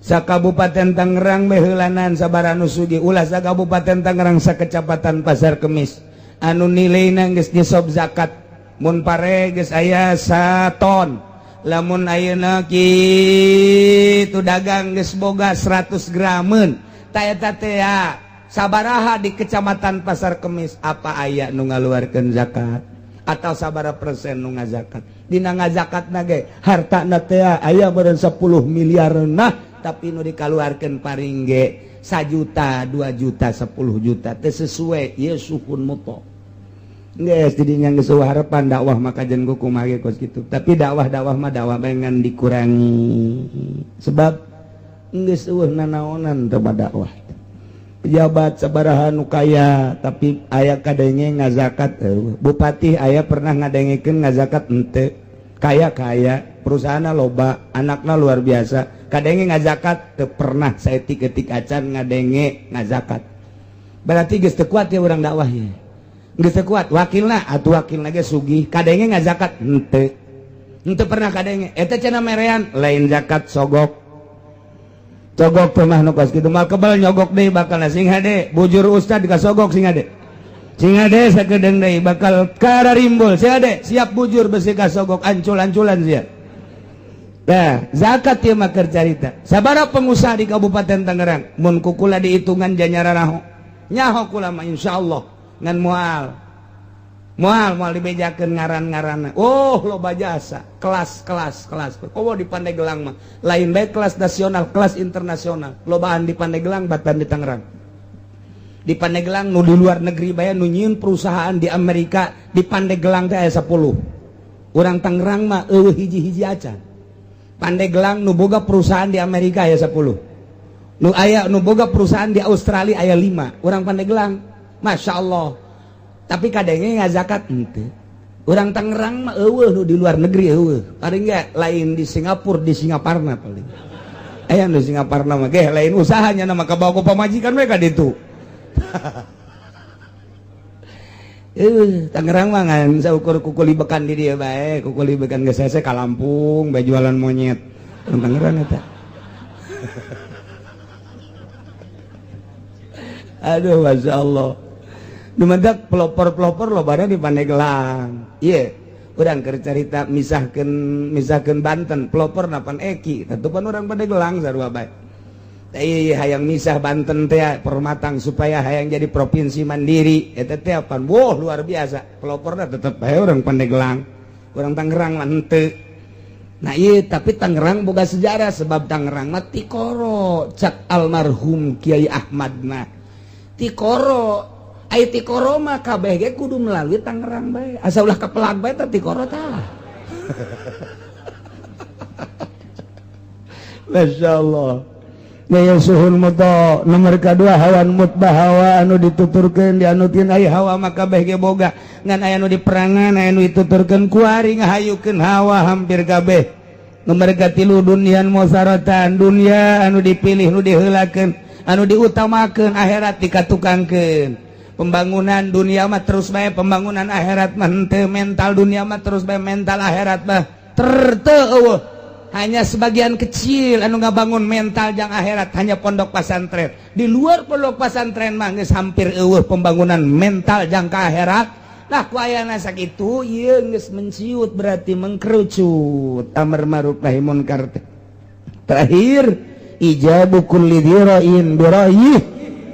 Sa Kabupaten Tangerang beheulanan sabaraha nu sugih ulah sa Kabupaten Tangerang sakecamatan Pasar Kemis. Anu nileina geus disop zakat mun pare geus aya 1 ton. Lamun ayeuna kitu dagang geus boga 100 grameun ta eta teh sabaraha di kecamatan Pasar Kemis apa aya nu ngaluarkeun zakat atau sabaraha persen nu ngazakat dina ngazakatna ge hartana teh aya meureun 10 miliarna tapi nu dikaluarkeun paring ge 1 juta 2 juta 10 juta teu sesuai ieu suhun muto. Geus didinya geus harapan dakwah maka jen kumaha ge kos kitu. Tapi dakwah mah dakwah pengen dikurangi. Sebab geus eueuh nanaonan teh dakwah. Pejabat sabaraha nu kaya tapi aya kadenge ngazakat eueuh. Bupati aya pernah ngadengekeun ngazakat henteu. Kaya perusahaanna loba, anakna luar biasa. Kadenge ngazakat teu pernah saeutik-eutik acan ngadenge ngazakat. Berarti geus teu kuat ya urang dakwah ya. Geus teu kuat wakilna atuh wakilna ge sugih kadenge ngazakat henteu pernah kadenge eta cenah merean lain zakat sogok teh mah nu kos kitu mal kebal nyogok deui bakal sing hade bujur ustad kasogok sing hade sakedeung deui bakal kararimbul sing hade siap bujur besi kasogok ancul-anculan sia. Nah zakat ieu mah keur carita sabaraha pengusaha di Kabupaten Tangerang mun kukula dihitungan janyara naho nyaho kula mah insyaallah ngan moal Moal dibejakeun ngaran-ngaranna. Oh, loba jasa. Kelas. Oh, di Pandeglang mah. Lain bae kelas nasional, kelas internasional. Lobaan di Pandeglang, batan di Tangerang. Di Pandeglang nu di luar negeri bae nu nyieun perusahaan di Amerika, di Pandeglang teh aya 10. Urang Tangerang mah eueuh hiji-hiji acan. Pandeglang nu boga perusahaan di Amerika aya 10. Nu boga perusahaan di Australia aya 5. Urang Pandeglang, Masya Allah. Tapi kadangnya nggak zakat ente. Orang Tangerang mah eueuh nu di luar negeri eueuh. Paling nggak lain di Singapura, di Singaparna paling. Aya nu Singaparna mah ge lain usahanya nama kabawa ku pamajikan mereka ditu. Tangerang mah ngan saukur kukulibekan di dia bae, kukulibekan geus hese ka Lampung bae jualan monyet. Orang Tangerang eta. Aduh, Masya Allah. Dumadak pelopor-pelopor lobana di Pandeglang. Iya, urang keur carita misahkeun Banten, pelopor napan Eki, tatupan urang Pandeglang sarua bae. Teh hayang misah Banten teh permatang supaya hayang jadi provinsi mandiri. Eta teh apaan? Wah, luar biasa. Peloporna tetep bae urang Pandeglang. Urang Tangerang mah henteu. Nah iya, tapi Tangerang boga sejarah sebab Tangerang mah Tikoro, cak almarhum Kiai Ahmad mah. Tikoro ai Tikoro mah kabeh ge kudu melalui Tangerang bae. Asa ulah kapelag bae teh Tikoro tah. Masya Allah. Daya suhun muto nomor kedua hawan mutbah hawa anu dituturkeun dianutin ai hawa mah kabeh ge boga. Ngan aya nu diperangan aya nu dituturkeun kuari ngahayukeun hawa hampir kabeh. Nomor katilu dunyan mosaratan dunia anu dipilih nu diheulakeun anu diutamakeun akhirat dikatukangkeun. Pembangunan dunia mah terus bae pembangunan akhirat mah henteu mental dunia mah terus bae mental akhirat mah terteu hanya sebagian kecil anu ngabangun mental jang akhirat hanya pondok pesantren. Di luar pondok pesantren mah geus hampir eueuh pembangunan mental jang ka akhirat. Nah ku ayana sakitu ieu geus menciut berarti mengkerucut amar ma'ruf nahi munkar. Terakhir ijabu kulli dzira'in birayih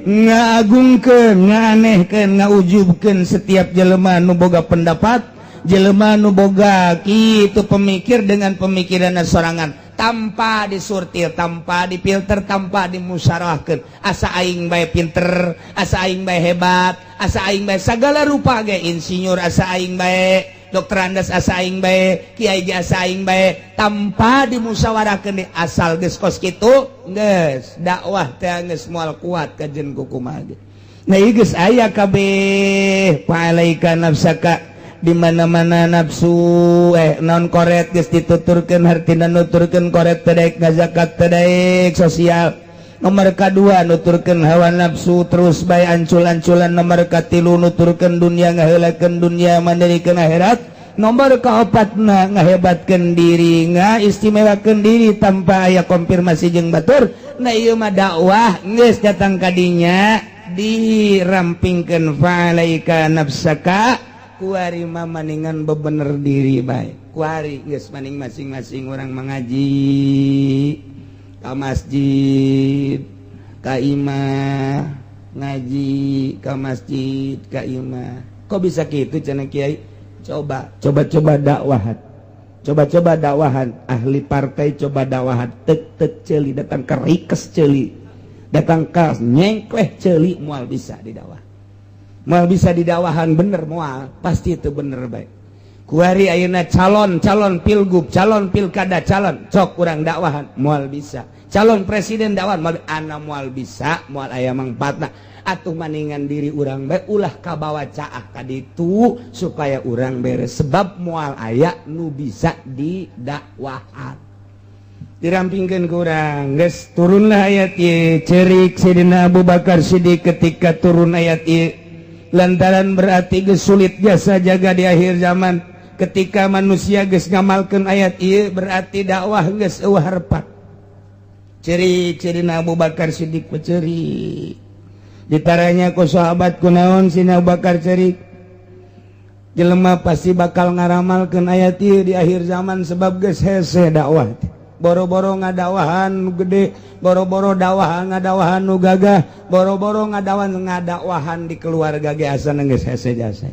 ngagungkeun nganehkeun ngaujubkeun setiap jelema nu boga pendapat jelema nu boga kitu pemikir dengan pemikiran sorangan tanpa disurtir tanpa dipilter tanpa dimusyawarahkeun asa aing bae pinter asa aing bae hebat asa aing bae sagala rupa ge insinyur asa aing bae dokter andas asa aing bae kiai asa aing bae tanpa dimusyawarahkeun asal geus kos kitu geus dakwah teh geus moal kuat kajen kukumaha ge. Nah ieu geus aya kabeh palaika nafsaka di mana-mana nafsu non koret geus dituturkeun hartina nuturkeun koret teh ngazakat teh sosial. Nomor kedua nuturkeun hawa nafsu terus bae ancul-anculan. Nomor katilu nuturkeun dunia ngaheulakeun dunia mandirikeun akhirat. Nomor kaopatna ngahebatkeun diri ngaistimewakeun diri tanpa aya konfirmasi jeung batur. Nah ieu mah dakwah geus datang ka dinya dirampingkeun falaika nafsaka kuari mah maningan bebener diri bae. Kuari geus maning masing-masing orang mengaji ka masjid ka imah ngaji ka masjid ka imah. Kok bisa kitu cenah kiai? Coba dakwahan. Coba dakwahan ahli partai coba dakwahan tek ceuli datang ka rikes ceuli. Datang ka nyengkleh ceuli moal bisa didakwah. Moal bisa didakwahan bener moal pasti itu bener baik. Kuari ayeuna calon pilgub, calon pilkada, calon cok urang dakwahan moal bisa. Calon presiden dakwahan moal ana moal bisa, moal aya mangpaatna. Atuh maningan diri urang bae ulah kabawa caah ka ditu supaya urang beres sebab moal aya nu bisa didakwahan. Dirampingkeun ku urang geus turunlah ayat ieu cerik Sayyidina Abu Bakar Siddiq ketika turun ayat ieu lantaran berarti geus sulit jasa jaga di akhir zaman. Ketika manusia geus ngamalkeun ayat ieu berarti dakwah geus eueuh harepat. Cerik Sayyidina Abu Bakar Siddiq cerik. Ditaranya ku sahabat kunaon Sayyidina Abu Bakar cerik. Jelema pasti bakal ngaramalkeun ayat ieu di akhir zaman sebab geus hese dakwah. Boro-boro ngadawahan nu gede, boro-boro ngadawahan nu gagah, boro-boro ngadawahan di keluarga ge asa geus hese jasa.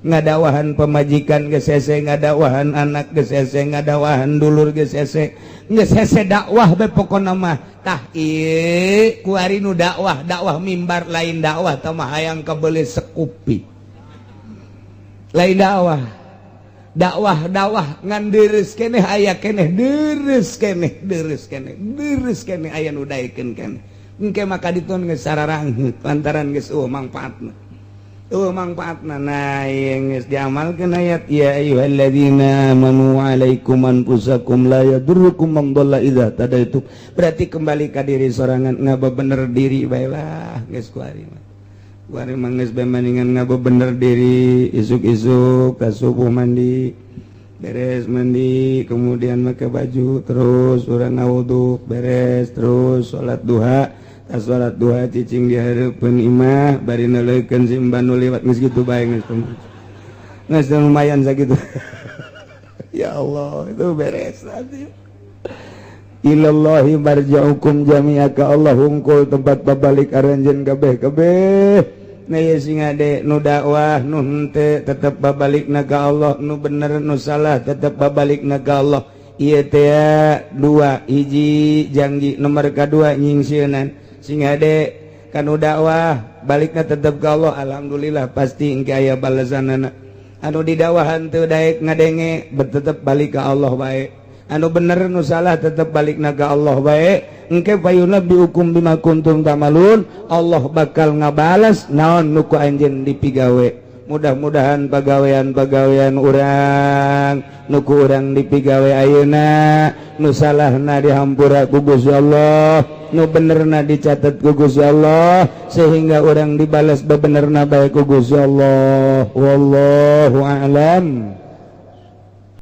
ngadawahan pemajikan gesese, ngadawahan anak gesese, ngadawahan dulur gesese, gesese dakwah be pokona mah tah ieu ku ari nu dakwah mimbar lain dakwah tah mah hayang kabeuli sekupi lain dakwah ngan deureus keneh aya keneh deureus keneh aya nu daekeun keneh engke maka ditun geus sararang lantaran geus manfaatna nah yang geus diamalkeun ayat ya ayyuhalladzina amanu alaikum anfusakum la yadurrukum man dhalla idza tadaitum berarti kembali ka diri sorangan ngabebener diri bae lah geus kuari mah geus bae maningan ngabebener diri isuk-isuk ka subuh mandi beres mandi kemudian make baju terus urang ngawudhu beres terus salat duha salat duha cicing di hareupeun imah bari neulekeun simban nu liwat geus kitu bae geus lumayan sakitu ya Allah itu beres nanti ilallahi marja'ukum jami'a ka Allah hungkul tempat babalik aranjeun kabeh nah ya sing ade nu dakwah nu henteu tetep babalikna ka Allah nu bener nu salah tetep babalikna ka Allah ieu teh dua hiji janji nomor kadua nyingsieunan sing ade kanu dakwah balikna tetep ka Allah alhamdulillah pasti engke aya balesanana anu di dakwahan teu daek ngadenge tetep balik ka Allah bae anu bener nu salah tetep balikna ka Allah bae engke payunabbiukum bima kuntum tamalun Allah bakal ngabalas naon nu ku anjeun dipigawe mudah-mudahan pagawean urang nu ku urang dipigawe ayeuna nu salahna dihampura ku Gusti Allah nu benerna dicatet ku Gusti Allah sehingga urang dibalas bebenerna bae ku Gusti Allah wallahu a'lam.